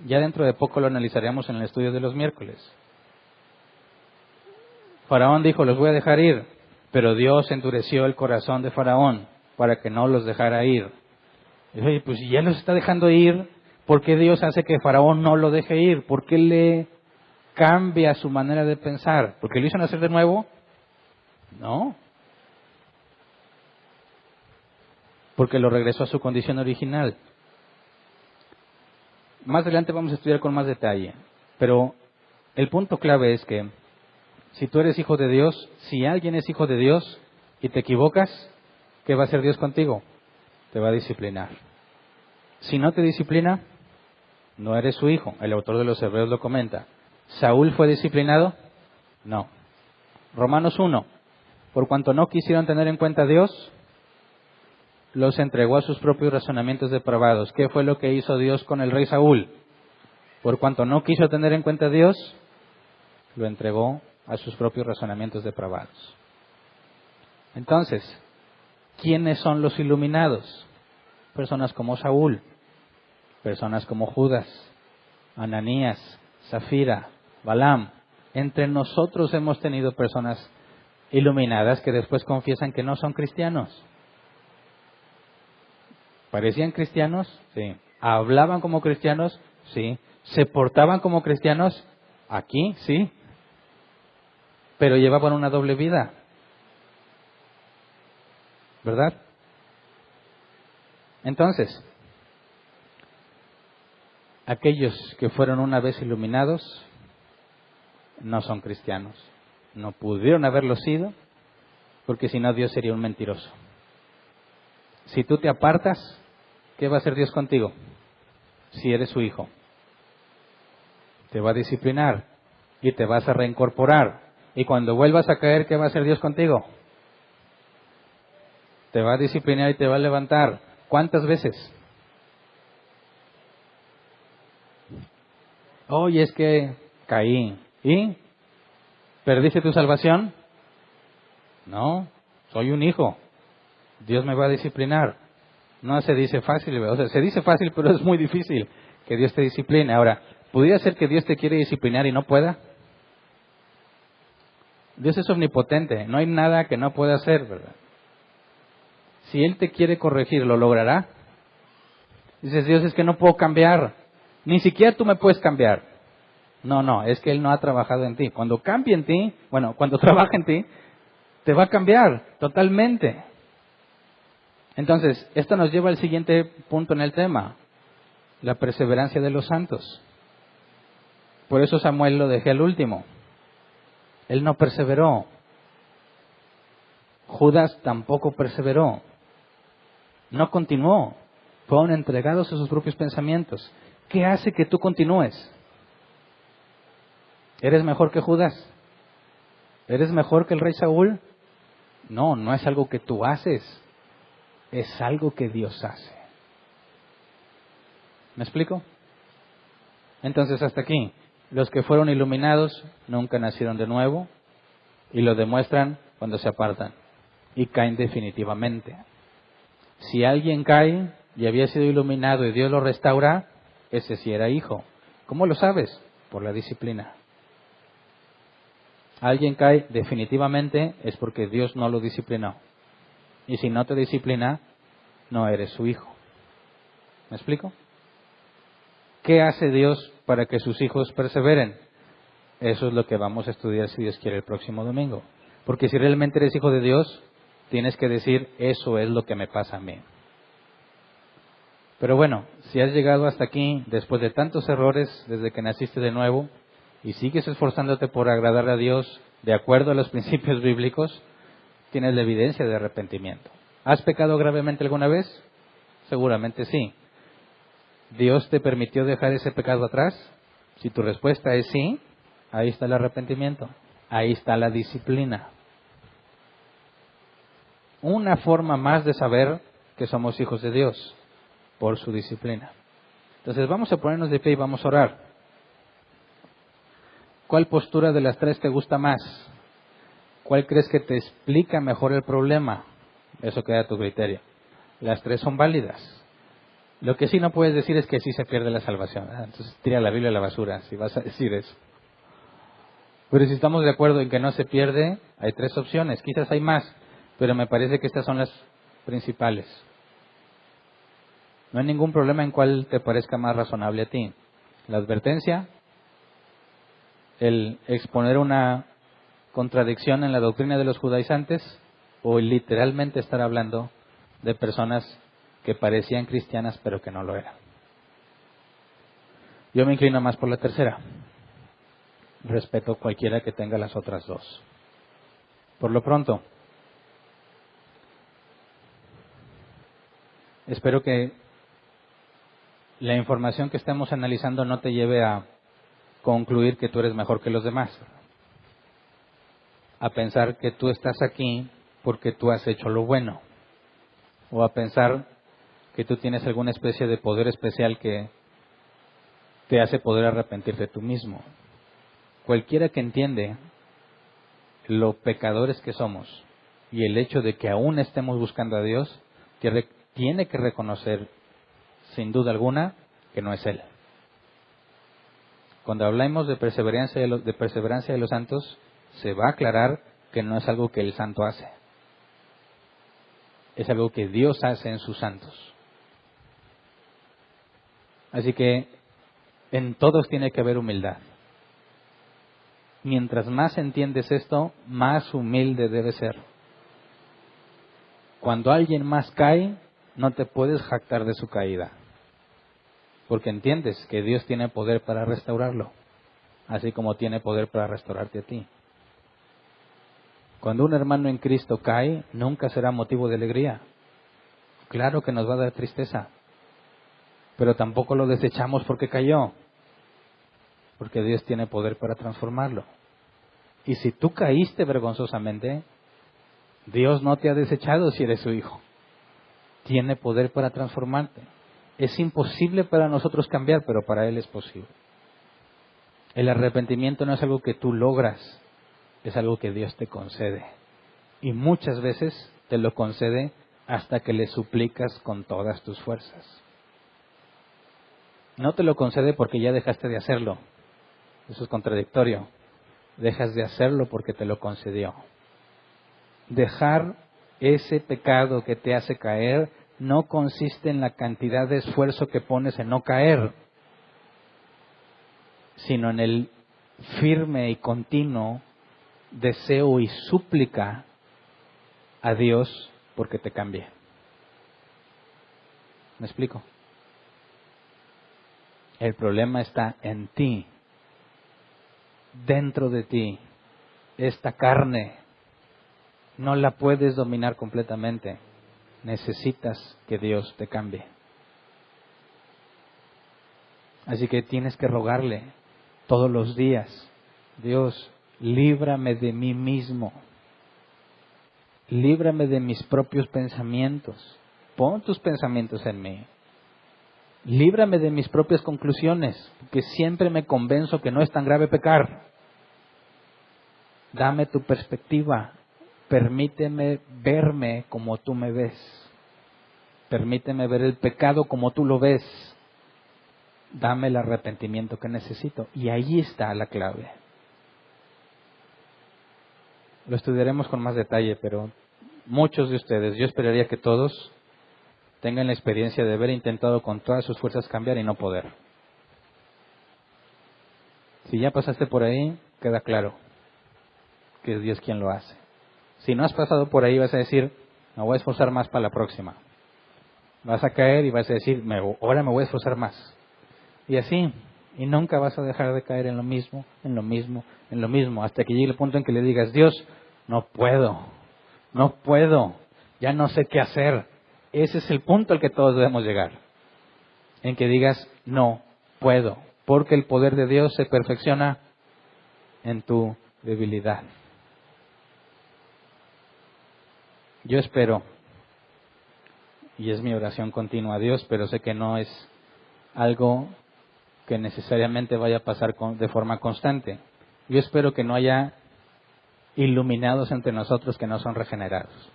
ya dentro de poco lo analizaremos en el estudio de los miércoles. Faraón dijo, los voy a dejar ir, pero Dios endureció el corazón de faraón para que no los dejara ir. Y oye, pues si ya los está dejando ir, ¿por qué Dios hace que faraón no lo deje ir? ¿Por qué le cambia su manera de pensar? ¿Porque lo hizo nacer de nuevo? No. Porque lo regresó a su condición original. Más adelante vamos a estudiar con más detalle. Pero el punto clave es que si tú eres hijo de Dios, si alguien es hijo de Dios y te equivocas, ¿qué va a hacer Dios contigo? Te va a disciplinar. Si no te disciplina, no eres su hijo. El autor de los Hebreos lo comenta. ¿Saúl fue disciplinado? No. Romanos 1. Por cuanto no quisieron tener en cuenta a Dios, los entregó a sus propios razonamientos depravados. ¿Qué fue lo que hizo Dios con el rey Saúl? Por cuanto no quiso tener en cuenta a Dios, lo entregó a sus propios razonamientos depravados. Entonces, ¿quiénes son los iluminados? Personas como Saúl, personas como Judas, Ananías, Zafira, Balaam. Entre nosotros hemos tenido personas iluminadas que después confiesan que no son cristianos. ¿Parecían cristianos? Sí. ¿Hablaban como cristianos? Sí. ¿Se portaban como cristianos? Aquí, sí. Pero llevaban una doble vida. ¿Verdad? Entonces, aquellos que fueron una vez iluminados no son cristianos. No pudieron haberlo sido, porque si no Dios sería un mentiroso. Si tú te apartas, ¿qué va a hacer Dios contigo? Si eres su hijo, te va a disciplinar y te vas a reincorporar. Y cuando vuelvas a caer, ¿qué va a hacer Dios contigo? Te va a disciplinar y te va a levantar. ¿Cuántas veces? Oye, es que caí. ¿Y? ¿Perdiste tu salvación? No, soy un hijo. Dios me va a disciplinar. No se dice fácil, o sea, se dice fácil, pero es muy difícil que Dios te discipline. Ahora, ¿pudiera ser que Dios te quiere disciplinar y no pueda? Dios es omnipotente, no hay nada que no pueda hacer, ¿verdad? Si Él te quiere corregir, ¿lo logrará? Dices, Dios, es que no puedo cambiar. Ni siquiera tú me puedes cambiar. No, es que Él no ha trabajado en ti. Cuando cambie en ti, cuando trabaja en ti, te va a cambiar totalmente. Entonces, esto nos lleva al siguiente punto en el tema, la perseverancia de los santos. Por eso Samuel lo dejé al último. Él no perseveró. Judas tampoco perseveró. No continuó. Fueron entregados a sus propios pensamientos. ¿Qué hace que tú continúes? ¿Eres mejor que Judas? ¿Eres mejor que el rey Saúl? No es algo que tú haces. Es algo que Dios hace. ¿Me explico? Entonces, hasta aquí. Los que fueron iluminados nunca nacieron de nuevo y lo demuestran cuando se apartan y caen definitivamente. Si alguien cae y había sido iluminado y Dios lo restaura, ese sí era hijo. ¿Cómo lo sabes? Por la disciplina. Alguien cae definitivamente es porque Dios no lo disciplinó. Y si no te disciplina, no eres su hijo. ¿Me explico? ¿Qué hace Dios para que sus hijos perseveren? Eso es lo que vamos a estudiar, si Dios quiere, el próximo domingo. Porque si realmente eres hijo de Dios, tienes que decir, eso es lo que me pasa a mí. Pero bueno, si has llegado hasta aquí, después de tantos errores, desde que naciste de nuevo, y sigues esforzándote por agradar a Dios de acuerdo a los principios bíblicos, tienes la evidencia de arrepentimiento. ¿Has pecado gravemente alguna vez? Seguramente sí. ¿Dios te permitió dejar ese pecado atrás? Si tu respuesta es sí, ahí está el arrepentimiento. Ahí está la disciplina. Una forma más de saber que somos hijos de Dios, por su disciplina. Entonces vamos a ponernos de pie y vamos a orar. ¿Cuál postura de las tres te gusta más? ¿Cuál crees que te explica mejor el problema? Eso queda a tu criterio. Las tres son válidas. Lo que sí no puedes decir es que sí se pierde la salvación. Entonces tira la Biblia a la basura si vas a decir eso. Pero si estamos de acuerdo en que no se pierde, hay tres opciones. Quizás hay más, pero me parece que estas son las principales. No hay ningún problema en cuál te parezca más razonable a ti. La advertencia, el exponer una contradicción en la doctrina de los judaizantes, o literalmente estar hablando de personas que parecían cristianas pero que no lo eran. Yo me inclino más por la tercera. Respeto cualquiera que tenga las otras dos. Por lo pronto, espero que la información que estemos analizando no te lleve a concluir que tú eres mejor que los demás, a pensar que tú estás aquí porque tú has hecho lo bueno, o a pensar que tú tienes alguna especie de poder especial que te hace poder arrepentirte tú mismo. Cualquiera que entiende lo pecadores que somos y el hecho de que aún estemos buscando a Dios, tiene que reconocer, sin duda alguna, que no es Él. Cuando hablamos de perseverancia de los santos, se va a aclarar que no es algo que el santo hace. Es algo que Dios hace en sus santos. Así que en todos tiene que haber humildad. Mientras más entiendes esto, más humilde debes ser. Cuando alguien más cae, no te puedes jactar de su caída, porque entiendes que Dios tiene poder para restaurarlo, así como tiene poder para restaurarte a ti. Cuando un hermano en Cristo cae, nunca será motivo de alegría. Claro que nos va a dar tristeza, pero tampoco lo desechamos porque cayó, porque Dios tiene poder para transformarlo. Y si tú caíste vergonzosamente, Dios no te ha desechado si eres su hijo. Tiene poder para transformarte. Es imposible para nosotros cambiar, pero para Él es posible. El arrepentimiento no es algo que tú logras, es algo que Dios te concede. Y muchas veces te lo concede hasta que le suplicas con todas tus fuerzas. No te lo concede porque ya dejaste de hacerlo. Eso es contradictorio. Dejas de hacerlo porque te lo concedió. Dejar ese pecado que te hace caer no consiste en la cantidad de esfuerzo que pones en no caer, sino en el firme y continuo deseo y súplica a Dios porque te cambie. ¿Me explico? El problema está en ti, dentro de ti. Esta carne no la puedes dominar completamente. Necesitas que Dios te cambie. Así que tienes que rogarle todos los días: Dios, líbrame de mí mismo. Líbrame de mis propios pensamientos. Pon tus pensamientos en mí. Líbrame de mis propias conclusiones, porque siempre me convenzo que no es tan grave pecar. Dame tu perspectiva. Permíteme verme como tú me ves. Permíteme ver el pecado como tú lo ves. Dame el arrepentimiento que necesito. Y ahí está la clave. Lo estudiaremos con más detalle, pero muchos de ustedes, yo esperaría que todos tengan la experiencia de haber intentado con todas sus fuerzas cambiar y no poder. Si ya pasaste por ahí, queda claro que es Dios quien lo hace. Si no has pasado por ahí, vas a decir: me voy a esforzar más para la próxima. Vas a caer y vas a decir: ahora me voy a esforzar más. Y así, y nunca vas a dejar de caer en lo mismo, en lo mismo, en lo mismo, hasta que llegue el punto en que le digas: Dios, no puedo, ya no sé qué hacer. Ese es el punto al que todos debemos llegar, en que digas: no puedo, porque el poder de Dios se perfecciona en tu debilidad. Yo espero, y es mi oración continua a Dios, pero sé que no es algo que necesariamente vaya a pasar de forma constante. Yo espero que no haya iluminados entre nosotros que no son regenerados.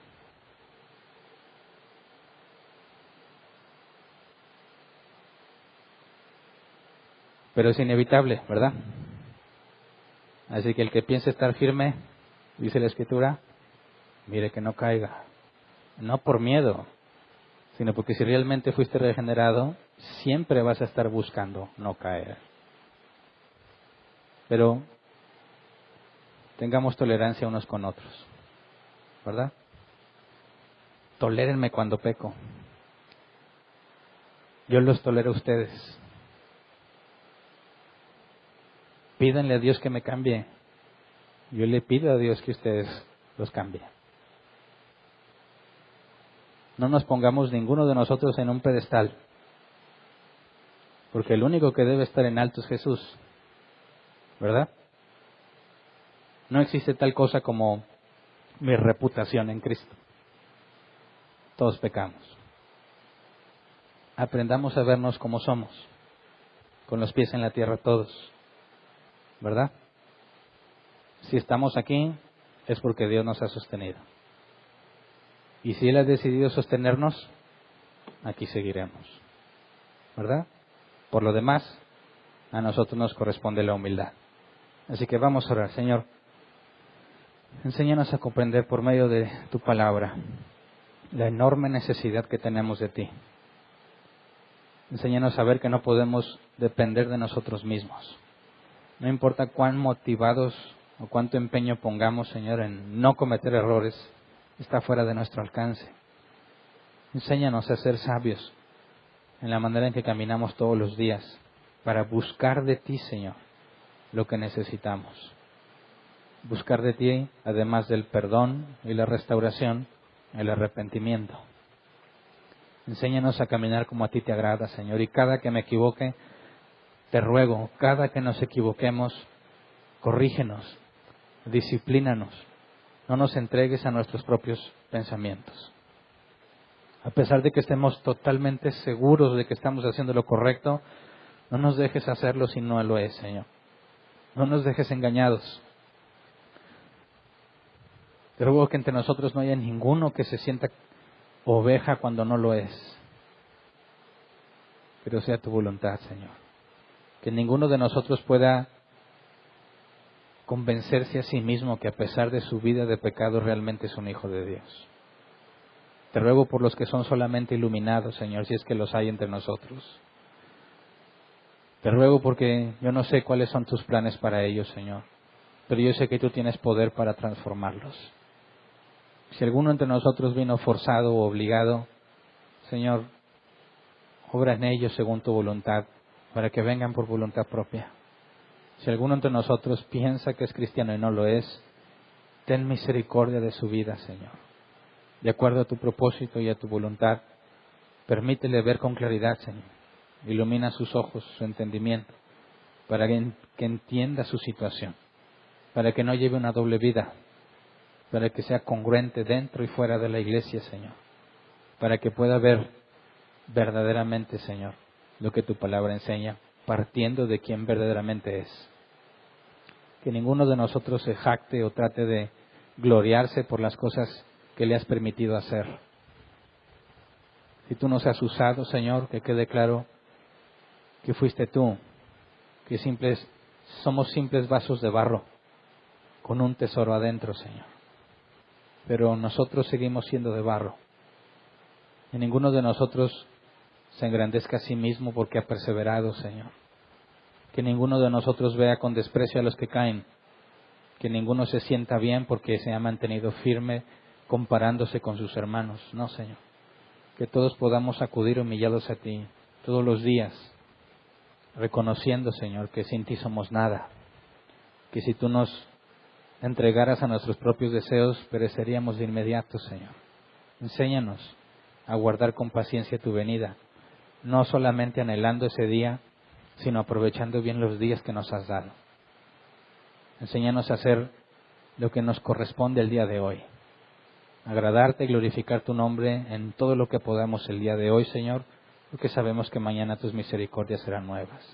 Pero es inevitable, ¿verdad? Así que el que piense estar firme, dice la Escritura, mire que no caiga. No por miedo, sino porque si realmente fuiste regenerado, siempre vas a estar buscando no caer. Pero tengamos tolerancia unos con otros, ¿verdad? Tolérenme cuando peco. Yo los tolero a ustedes. Pídanle a Dios que me cambie. Yo le pido a Dios que ustedes los cambien. No nos pongamos ninguno de nosotros en un pedestal, porque el único que debe estar en alto es Jesús, ¿verdad? No existe tal cosa como mi reputación en Cristo. Todos pecamos. Aprendamos a vernos como somos, con los pies en la tierra todos, ¿verdad? Si estamos aquí es porque Dios nos ha sostenido. Y si Él ha decidido sostenernos, aquí seguiremos, ¿verdad? Por lo demás, a nosotros nos corresponde la humildad. Así que vamos a orar. Señor, enséñanos a comprender por medio de tu palabra la enorme necesidad que tenemos de ti. Enséñanos a ver que no podemos depender de nosotros mismos. No importa cuán motivados o cuánto empeño pongamos, Señor, en no cometer errores, está fuera de nuestro alcance. Enséñanos a ser sabios en la manera en que caminamos todos los días para buscar de ti, Señor, lo que necesitamos. Buscar de ti, además del perdón y la restauración, el arrepentimiento. Enséñanos a caminar como a ti te agrada, Señor. Y cada que me equivoque, te ruego, cada que nos equivoquemos, corrígenos, disciplínanos. No nos entregues a nuestros propios pensamientos. A pesar de que estemos totalmente seguros de que estamos haciendo lo correcto, no nos dejes hacerlo si no lo es, Señor. No nos dejes engañados. Te ruego que entre nosotros no haya ninguno que se sienta oveja cuando no lo es. Pero sea tu voluntad, Señor. Que ninguno de nosotros pueda convencerse a sí mismo que a pesar de su vida de pecado realmente es un hijo de Dios. Te ruego por los que son solamente iluminados, Señor, si es que los hay entre nosotros. Te ruego porque yo no sé cuáles son tus planes para ellos, Señor, pero yo sé que tú tienes poder para transformarlos. Si alguno entre nosotros vino forzado o obligado, Señor, obra en ellos según tu voluntad, para que vengan por voluntad propia. Si alguno entre nosotros piensa que es cristiano y no lo es, ten misericordia de su vida, Señor. De acuerdo a tu propósito y a tu voluntad, permítele ver con claridad, Señor. Ilumina sus ojos, su entendimiento, para que entienda su situación, para que no lleve una doble vida, para que sea congruente dentro y fuera de la iglesia, Señor, para que pueda ver verdaderamente, Señor, lo que tu palabra enseña, partiendo de quien verdaderamente es. Que ninguno de nosotros se jacte o trate de gloriarse por las cosas que le has permitido hacer. Si tú nos has usado, Señor, que quede claro que fuiste tú, que somos simples vasos de barro con un tesoro adentro, Señor. Pero nosotros seguimos siendo de barro. Y ninguno de nosotros se engrandezca a sí mismo porque ha perseverado, Señor. Que ninguno de nosotros vea con desprecio a los que caen. Que ninguno se sienta bien porque se ha mantenido firme comparándose con sus hermanos. No, Señor. Que todos podamos acudir humillados a ti todos los días, reconociendo, Señor, que sin ti somos nada, que si tú nos entregaras a nuestros propios deseos, pereceríamos de inmediato, Señor. Enséñanos a guardar con paciencia tu venida, no solamente anhelando ese día, sino aprovechando bien los días que nos has dado. Enséñanos a hacer lo que nos corresponde el día de hoy, agradarte y glorificar tu nombre en todo lo que podamos el día de hoy, Señor, porque sabemos que mañana tus misericordias serán nuevas.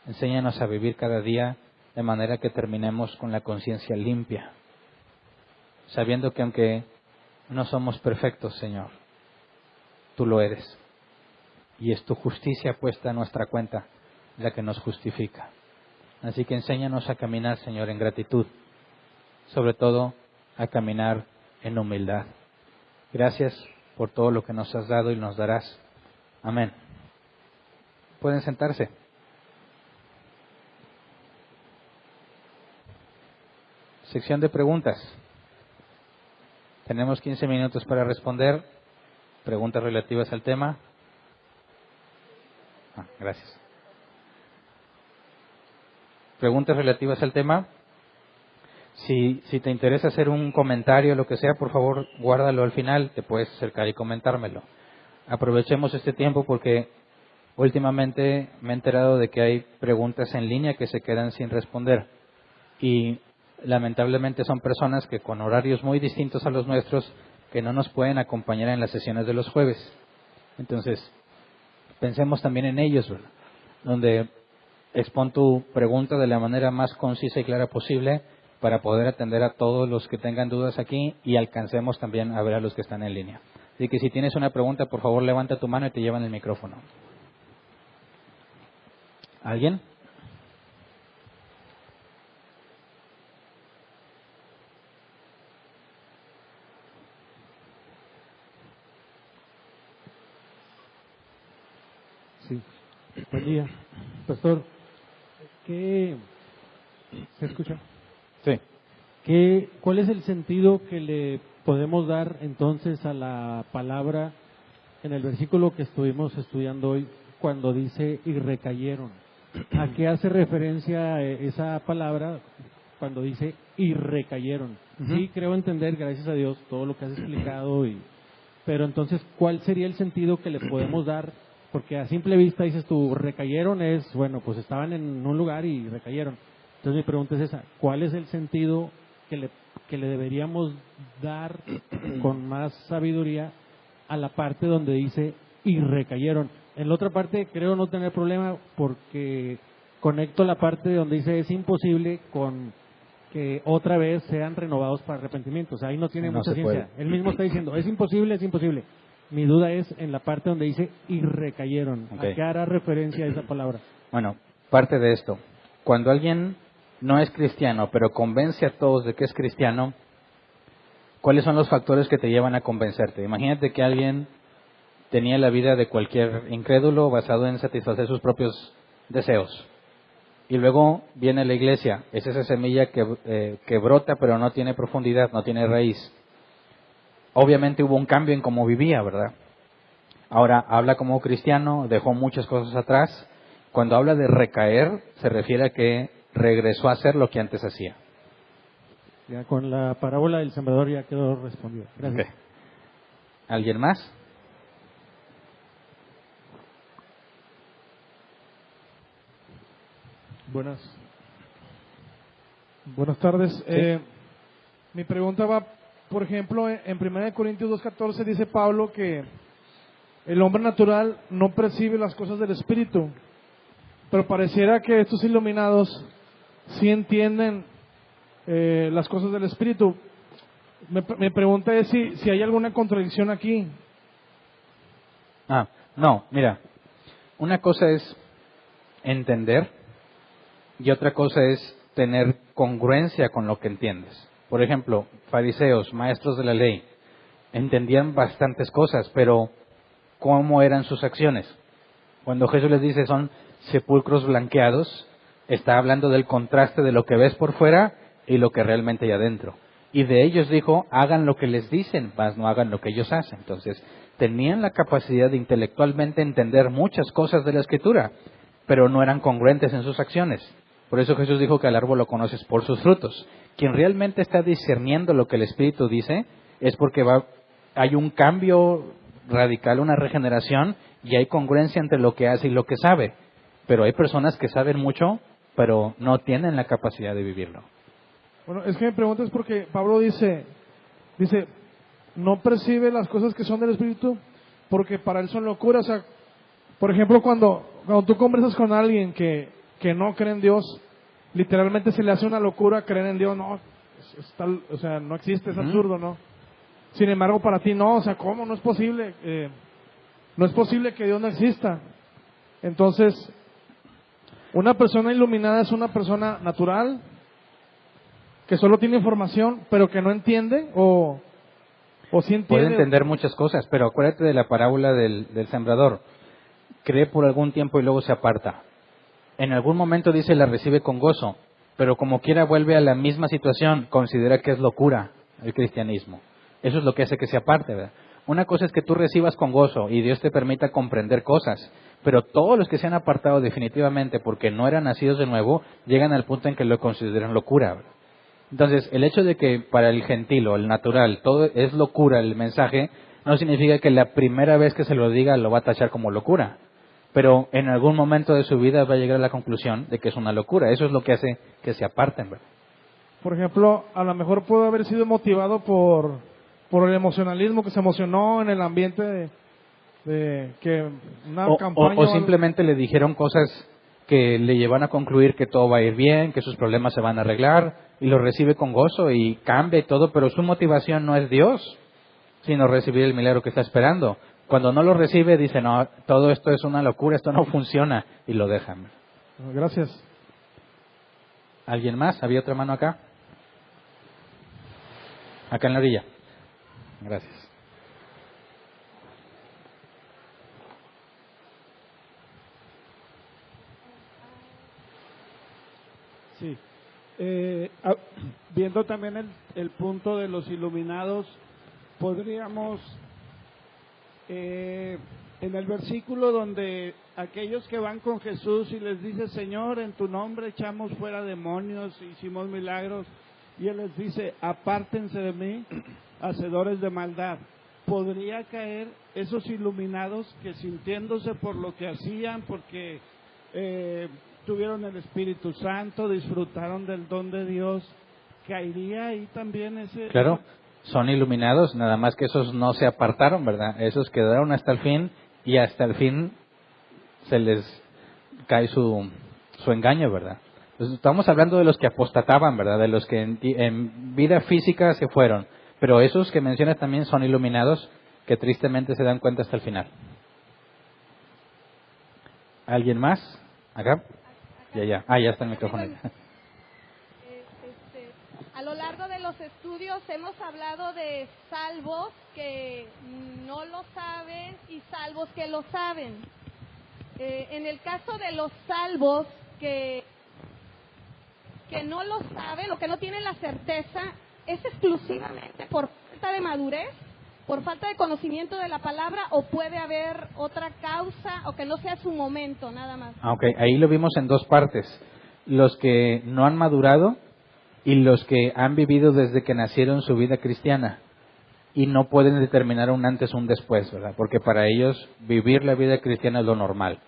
Enséñanos a vivir cada día de manera que terminemos con la conciencia limpia, sabiendo que aunque no somos perfectos, Señor, tú lo eres. Y es tu justicia puesta a nuestra cuenta la que nos justifica. Así que enséñanos a caminar, Señor, en gratitud, sobre todo a caminar en humildad. Gracias por todo lo que nos has dado y nos darás. Amén. Pueden sentarse. Sección de preguntas. Tenemos 15 minutos para responder. Preguntas relativas al tema. Gracias. Preguntas relativas al tema. Si te interesa hacer un comentario o lo que sea, por favor, guárdalo al final. Te puedes acercar y comentármelo. Aprovechemos este tiempo porque últimamente me he enterado de que hay preguntas en línea que se quedan sin responder. Y lamentablemente son personas que con horarios muy distintos a los nuestros que no nos pueden acompañar en las sesiones de los jueves. Entonces, pensemos también en ellos, ¿verdad? Donde expon tu pregunta de la manera más concisa y clara posible para poder atender a todos los que tengan dudas aquí y alcancemos también a ver a los que están en línea. Así que si tienes una pregunta, por favor levanta tu mano y te llevan el micrófono. ¿Alguien? Sí. Buen día. Pastor, ¿se escucha? Sí. ¿Cuál es el sentido que le podemos dar entonces a la palabra en el versículo que estuvimos estudiando hoy cuando dice y recayeron? ¿A qué hace referencia esa palabra cuando dice y recayeron? Sí, creo entender, gracias a Dios, todo lo que has explicado y Pero entonces, ¿cuál sería el sentido que le podemos dar? Porque a simple vista dices tú, recayeron es, bueno, pues estaban en un lugar y recayeron. Entonces mi pregunta es esa, ¿cuál es el sentido que le deberíamos dar con más sabiduría a la parte donde dice y recayeron? En la otra parte creo no tener problema porque conecto la parte donde dice es imposible con que otra vez sean renovados para arrepentimiento. O sea, ahí no tiene mucha ciencia. Él mismo está diciendo, es imposible, es imposible. Mi duda es en la parte donde dice y recayeron. Okay. ¿A qué hará referencia esa palabra? Bueno, parte de esto. Cuando alguien no es cristiano, pero convence a todos de que es cristiano, ¿cuáles son los factores que te llevan a convencerte? Imagínate que alguien tenía la vida de cualquier incrédulo basado en satisfacer sus propios deseos. Y luego viene la iglesia, es esa semilla que brota pero no tiene profundidad, no tiene raíz. Obviamente hubo un cambio en cómo vivía, ¿verdad? Ahora habla como cristiano, dejó muchas cosas atrás. Cuando habla de recaer, se refiere a que regresó a hacer lo que antes hacía. Ya con la parábola del sembrador ya quedó respondido. Gracias. Okay. ¿Alguien más? Buenas tardes. Sí. Mi pregunta va, por ejemplo, en 1 Corintios 2:14 dice Pablo que el hombre natural no percibe las cosas del Espíritu, pero pareciera que estos iluminados sí entienden las cosas del Espíritu. Mi pregunta es si hay alguna contradicción aquí. No, mira, una cosa es entender y otra cosa es tener congruencia con lo que entiendes. Por ejemplo, fariseos, maestros de la ley, entendían bastantes cosas, pero ¿cómo eran sus acciones? Cuando Jesús les dice son sepulcros blanqueados, está hablando del contraste de lo que ves por fuera y lo que realmente hay adentro. Y de ellos dijo, hagan lo que les dicen, mas no hagan lo que ellos hacen. Entonces, tenían la capacidad de intelectualmente entender muchas cosas de la Escritura, pero no eran congruentes en sus acciones. Por eso Jesús dijo que al árbol lo conoces por sus frutos. Quien realmente está discerniendo lo que el Espíritu dice es porque hay un cambio radical, una regeneración, y hay congruencia entre lo que hace y lo que sabe. Pero hay personas que saben mucho, pero no tienen la capacidad de vivirlo. Bueno, es que mi pregunta es porque Pablo dice, no percibe las cosas que son del Espíritu porque para él son locuras. O sea, por ejemplo, cuando tú conversas con alguien que no cree en Dios, literalmente se le hace una locura creer en Dios. No, o sea, no existe, es absurdo, ¿no? Sin embargo, para ti no, o sea, ¿cómo? No es posible. No es posible que Dios no exista. Entonces, una persona iluminada es una persona natural, que solo tiene información, pero que no entiende, o sí entiende. Puede entender muchas cosas, pero acuérdate de la parábola del sembrador. Cree por algún tiempo y luego se aparta. En algún momento dice la recibe con gozo, pero como quiera vuelve a la misma situación, considera que es locura el cristianismo. Eso es lo que hace que se aparte, ¿verdad? Una cosa es que tú recibas con gozo y Dios te permita comprender cosas, pero todos los que se han apartado definitivamente porque no eran nacidos de nuevo, llegan al punto en que lo consideran locura, ¿verdad? Entonces, el hecho de que para el gentil o el natural todo es locura el mensaje, no significa que la primera vez que se lo diga lo va a tachar como locura. Pero en algún momento de su vida va a llegar a la conclusión de que es una locura. Eso es lo que hace que se aparten, ¿verdad? Por ejemplo, a lo mejor pudo haber sido motivado por el emocionalismo, que se emocionó en el ambiente de que una campaña... O simplemente le dijeron cosas que le llevan a concluir que todo va a ir bien, que sus problemas se van a arreglar, y lo recibe con gozo y cambia y todo, pero su motivación no es Dios, sino recibir el milagro que está esperando. Cuando no lo recibe, dice, no, todo esto es una locura, esto no funciona, y lo dejan. Gracias. ¿Alguien más? ¿Había otra mano acá? Acá en la orilla. Gracias. Sí. Viendo también el punto de los iluminados, podríamos, en el versículo donde aquellos que van con Jesús y les dice, Señor, en tu nombre echamos fuera demonios, hicimos milagros, y Él les dice, apártense de mí, hacedores de maldad. podría caer esos iluminados que, sintiéndose por lo que hacían, porque tuvieron el Espíritu Santo, disfrutaron del don de Dios, caería ahí también ese... Claro, son iluminados, nada más que esos no se apartaron, ¿verdad? Esos quedaron hasta el fin y hasta el fin se les cae su engaño, ¿verdad? Entonces, estamos hablando de los que apostataban, ¿verdad? De los que en vida física se fueron, pero esos que mencionas también son iluminados que tristemente se dan cuenta hasta el final. ¿Alguien más? ¿Acá? Ya. Ya está el micrófono. A lo largo de los estudios hemos hablado de salvos que no lo saben y salvos que lo saben. En el caso de los salvos que no lo saben o que no tienen la certeza, ¿es exclusivamente por falta de madurez, por falta de conocimiento de la palabra, o puede haber otra causa o que no sea su momento nada más? Ok, ahí lo vimos en dos partes. Los que no han madurado y los que han vivido desde que nacieron su vida cristiana y no pueden determinar un antes o un después, ¿verdad? Porque para ellos vivir la vida cristiana es lo normal.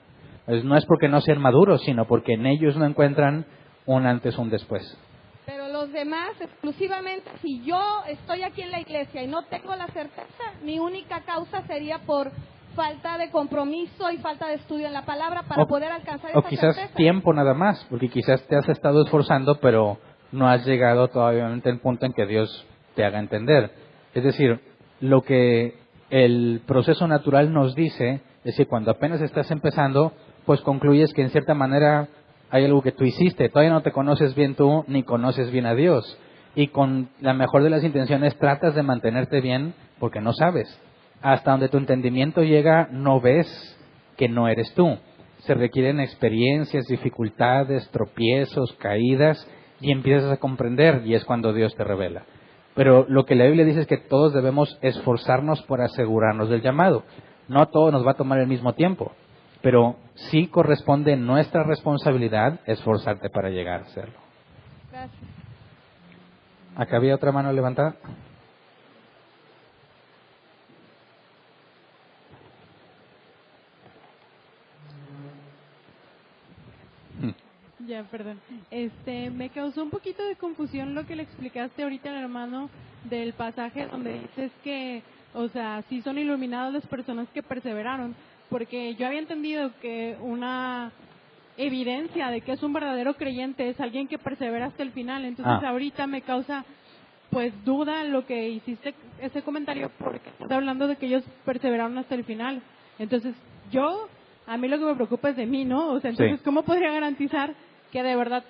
Entonces, no es porque no sean maduros, sino porque en ellos no encuentran un antes o un después. Pero los demás, exclusivamente, si yo estoy aquí en la iglesia y no tengo la certeza, mi única causa sería por falta de compromiso y falta de estudio en la palabra para poder alcanzar esa certeza. O quizás certeza. Tiempo nada más, porque quizás te has estado esforzando, pero no has llegado todavía al punto en que Dios te haga entender. Es decir, lo que el proceso natural nos dice es que cuando apenas estás empezando, pues concluyes que en cierta manera hay algo que tú hiciste, todavía no te conoces bien tú ni conoces bien a Dios, y con la mejor de las intenciones tratas de mantenerte bien porque no sabes. Hasta donde tu entendimiento llega no ves que no eres tú. Se requieren experiencias, dificultades, tropiezos, caídas, y empiezas a comprender, y es cuando Dios te revela. Pero lo que la Biblia dice es que todos debemos esforzarnos por asegurarnos del llamado. No a todos nos va a tomar el mismo tiempo, pero sí corresponde nuestra responsabilidad esforzarte para llegar a hacerlo. Gracias. ¿Acá había otra mano levantada? Ya, perdón. Me causó un poquito de confusión lo que le explicaste ahorita al hermano del pasaje donde dices que, o sea, sí son iluminados las personas que perseveraron, porque yo había entendido que una evidencia de que es un verdadero creyente es alguien que persevera hasta el final. Entonces ahorita me causa pues duda lo que hiciste ese comentario, porque estás hablando de que ellos perseveraron hasta el final. Entonces a mí lo que me preocupa es de mí, ¿no? O sea, entonces, ¿cómo podría garantizar que de verdad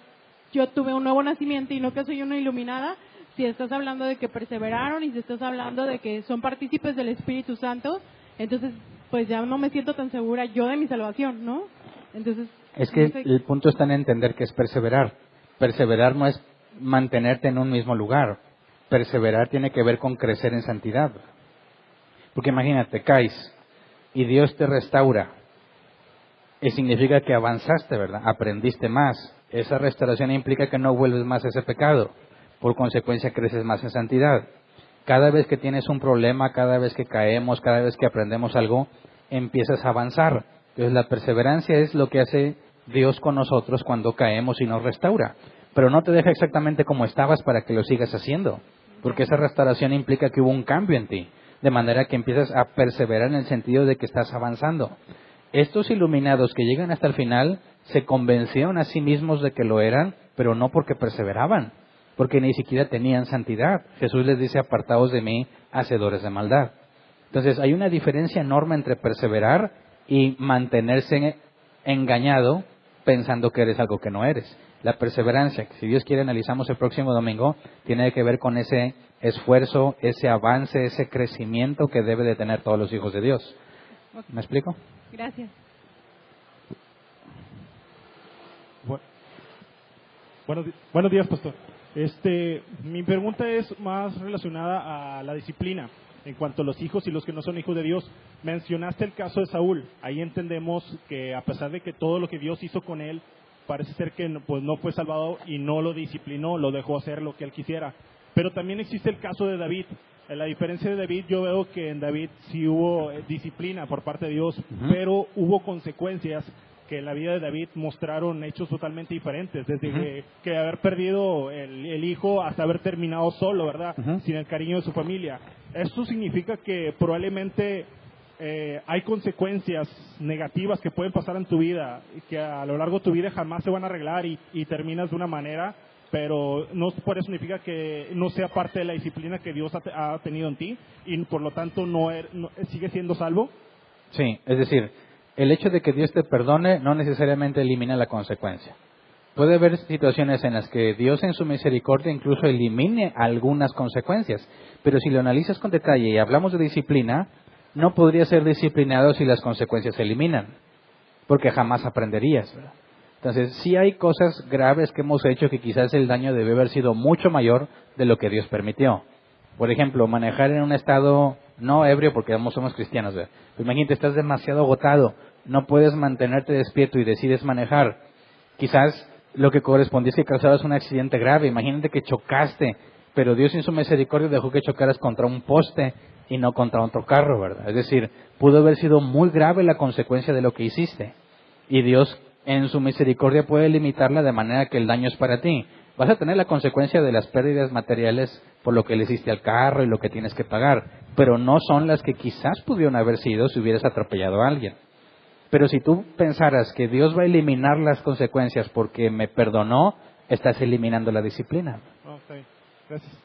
yo tuve un nuevo nacimiento y no que soy una iluminada? Si estás hablando de que perseveraron y si estás hablando de que son partícipes del Espíritu Santo, entonces pues ya no me siento tan segura yo de mi salvación, ¿no? Entonces es que el punto está en entender que es perseverar. Perseverar no es mantenerte en un mismo lugar. Perseverar tiene que ver con crecer en santidad. Porque imagínate, caes y Dios te restaura. Significa que avanzaste, ¿verdad? Aprendiste más. Esa restauración implica que no vuelves más a ese pecado. Por consecuencia, creces más en santidad. Cada vez que tienes un problema, cada vez que caemos, cada vez que aprendemos algo, empiezas a avanzar. Entonces, la perseverancia es lo que hace Dios con nosotros cuando caemos y nos restaura. Pero no te deja exactamente como estabas para que lo sigas haciendo. Porque esa restauración implica que hubo un cambio en ti. De manera que empiezas a perseverar en el sentido de que estás avanzando. Estos iluminados que llegan hasta el final se convencieron a sí mismos de que lo eran, pero no porque perseveraban, porque ni siquiera tenían santidad. Jesús les dice: apartaos de mí, hacedores de maldad. Entonces hay una diferencia enorme entre perseverar y mantenerse engañado pensando que eres algo que no eres. La perseverancia, que si Dios quiere analizamos el próximo domingo, tiene que ver con ese esfuerzo, ese avance, ese crecimiento que debe de tener todos los hijos de Dios. ¿Me explico? Gracias. Buenos días, pastor. Mi pregunta es más relacionada a la disciplina. En cuanto a los hijos y los que no son hijos de Dios, mencionaste el caso de Saúl. Ahí entendemos que a pesar de que todo lo que Dios hizo con él, parece ser que pues no fue salvado y no lo disciplinó, lo dejó hacer lo que él quisiera. Pero también existe el caso de David, En la diferencia de David, yo veo que en David sí hubo disciplina por parte de Dios, pero hubo consecuencias que en la vida de David mostraron hechos totalmente diferentes, desde que haber perdido el hijo hasta haber terminado solo, ¿verdad? Sin el cariño de su familia. Esto significa que probablemente hay consecuencias negativas que pueden pasar en tu vida, y que a lo largo de tu vida jamás se van a arreglar y terminas de una manera, pero no por eso significa que no sea parte de la disciplina que Dios ha tenido en ti, y por lo tanto sigue siendo salvo. Sí, es decir, el hecho de que Dios te perdone no necesariamente elimina la consecuencia. Puede haber situaciones en las que Dios en su misericordia incluso elimine algunas consecuencias, pero si lo analizas con detalle y hablamos de disciplina, no podría ser disciplinado si las consecuencias se eliminan, porque jamás aprenderías, ¿verdad? Entonces, sí hay cosas graves que hemos hecho que quizás el daño debe haber sido mucho mayor de lo que Dios permitió. Por ejemplo, manejar en un estado no ebrio, porque somos cristianos, ¿verdad? Pero imagínate, estás demasiado agotado, no puedes mantenerte despierto y decides manejar. Quizás lo que correspondía es que causabas un accidente grave. Imagínate que chocaste, pero Dios en su misericordia dejó que chocaras contra un poste y no contra otro carro, ¿verdad? Es decir, pudo haber sido muy grave la consecuencia de lo que hiciste. Y Dios en su misericordia puede limitarla de manera que el daño es para ti. Vas a tener la consecuencia de las pérdidas materiales por lo que le hiciste al carro y lo que tienes que pagar, pero no son las que quizás pudieron haber sido si hubieras atropellado a alguien. Pero si tú pensaras que Dios va a eliminar las consecuencias porque me perdonó, estás eliminando la disciplina. Okay. Gracias.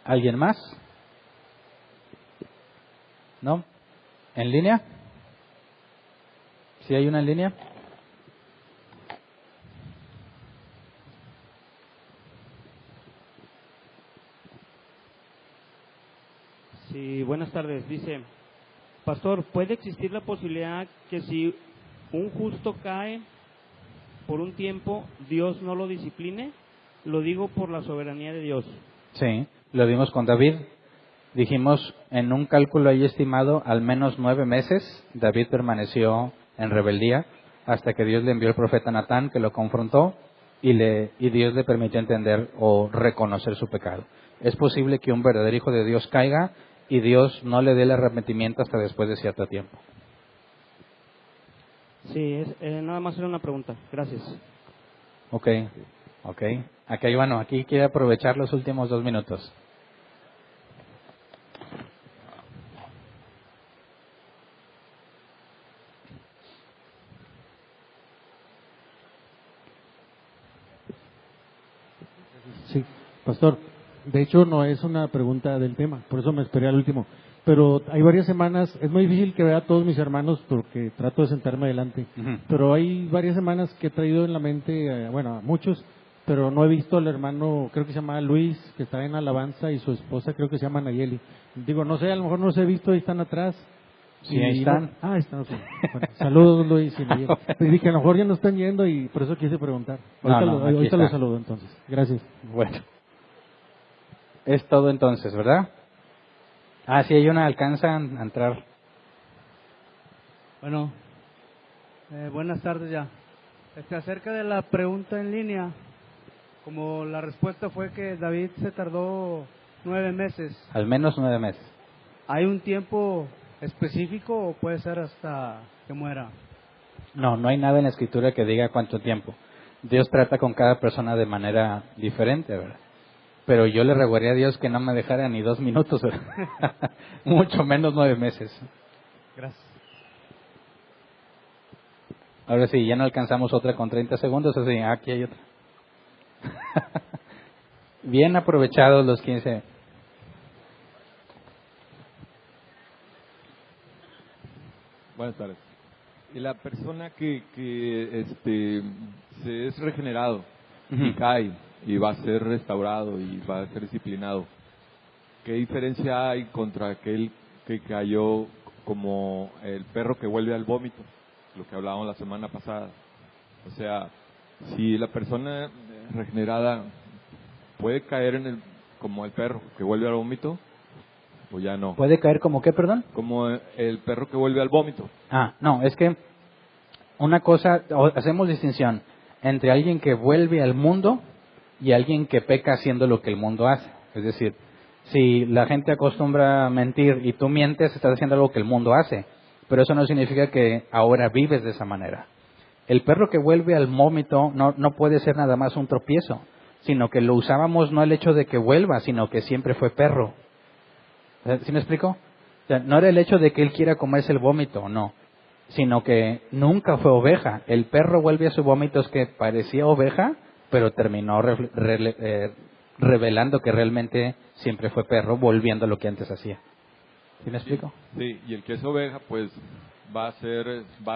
¿Alguien más? ¿No? ¿En línea? ¿Sí hay una en línea? Sí, buenas tardes. Dice, pastor, ¿puede existir la posibilidad que si un justo cae por un tiempo, Dios no lo discipline? Lo digo por la soberanía de Dios. Sí, lo vimos con David. Dijimos, en un cálculo ahí estimado, al menos 9 meses, David permaneció en rebeldía hasta que Dios le envió el profeta Natán, que lo confrontó y Dios le permitió entender o reconocer su pecado. Es posible que un verdadero hijo de Dios caiga y Dios no le dé el arrepentimiento hasta después de cierto tiempo. Sí, nada más era una pregunta. Gracias. Ok. Aquí hay aquí quiere aprovechar los últimos 2 minutos. Sí, pastor, de hecho no es una pregunta del tema, por eso me esperé al último. Pero hay varias semanas, es muy difícil que vea a todos mis hermanos porque trato de sentarme adelante, pero hay varias semanas que he traído en la mente, a muchos, pero no he visto al hermano, creo que se llama Luis, que está en alabanza, y su esposa creo que se llama Nayeli. Digo, no sé, a lo mejor no los he visto, ahí están atrás. Sí, ahí están. Ahí están, ok. Bueno, saludos Luis y Nayeli. Y dije, a lo mejor ya no están yendo y por eso quise preguntar. Ahorita los saludo entonces. Gracias. Bueno. Es todo entonces, ¿verdad? Sí, hay una, alcanzan a entrar. Bueno, buenas tardes ya. Acerca de la pregunta en línea, como la respuesta fue que David se tardó 9 meses. Al menos 9 meses. ¿Hay un tiempo específico o puede ser hasta que muera? No hay nada en la Escritura que diga cuánto tiempo. Dios trata con cada persona de manera diferente, ¿verdad? Pero yo le rogaría a Dios que no me dejara ni 2 minutos, ¿verdad? Mucho menos 9 meses. Gracias. Ahora sí, ya no alcanzamos otra con 30 segundos, así, aquí hay otra. Bien aprovechados los 15. Buenas tardes. Y la persona que se es regenerado y cae y va a ser restaurado y va a ser disciplinado, ¿qué diferencia hay contra aquel que cayó como el perro que vuelve al vómito? Lo que hablábamos la semana pasada. O sea, si la persona regenerada puede caer como el perro que vuelve al vómito, o ya no. ¿Puede caer como qué, perdón? Como el perro que vuelve al vómito. No, es que una cosa, hacemos distinción entre alguien que vuelve al mundo y alguien que peca haciendo lo que el mundo hace. Es decir, Si la gente acostumbra a mentir y tú mientes, estás haciendo algo que el mundo hace. Pero eso no significa que ahora vives de esa manera. El perro que vuelve al vómito no puede ser nada más un tropiezo, sino que lo usábamos no el hecho de que vuelva, sino que siempre fue perro. ¿Sí me explico? O sea, no era el hecho de que él quiera comerse el vómito, no, sino que nunca fue oveja. El perro vuelve a su vómito, es que parecía oveja, pero terminó revelando que realmente siempre fue perro, volviendo a lo que antes hacía. ¿Sí me explico? Sí, y el que es oveja, pues va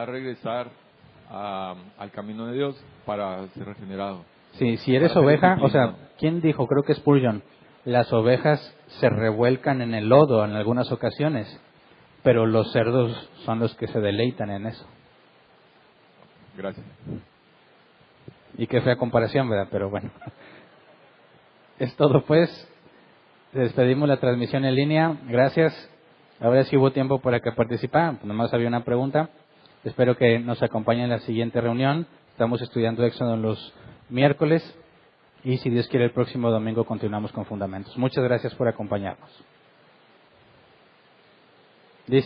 a regresar al camino de Dios para ser regenerado. Sí, si eres oveja, o sea, ¿quién dijo? Creo que Spurgeon, las ovejas se revuelcan en el lodo en algunas ocasiones, pero los cerdos son los que se deleitan en eso. Gracias. Y qué fea comparación, ¿verdad? Pero bueno. Es todo, pues. Despedimos la transmisión en línea. Gracias. Ahora sí hubo tiempo para que participaran. Nomás había una pregunta. Espero que nos acompañen en la siguiente reunión. Estamos estudiando Éxodo los miércoles. Y si Dios quiere, el próximo domingo continuamos con fundamentos. Muchas gracias por acompañarnos.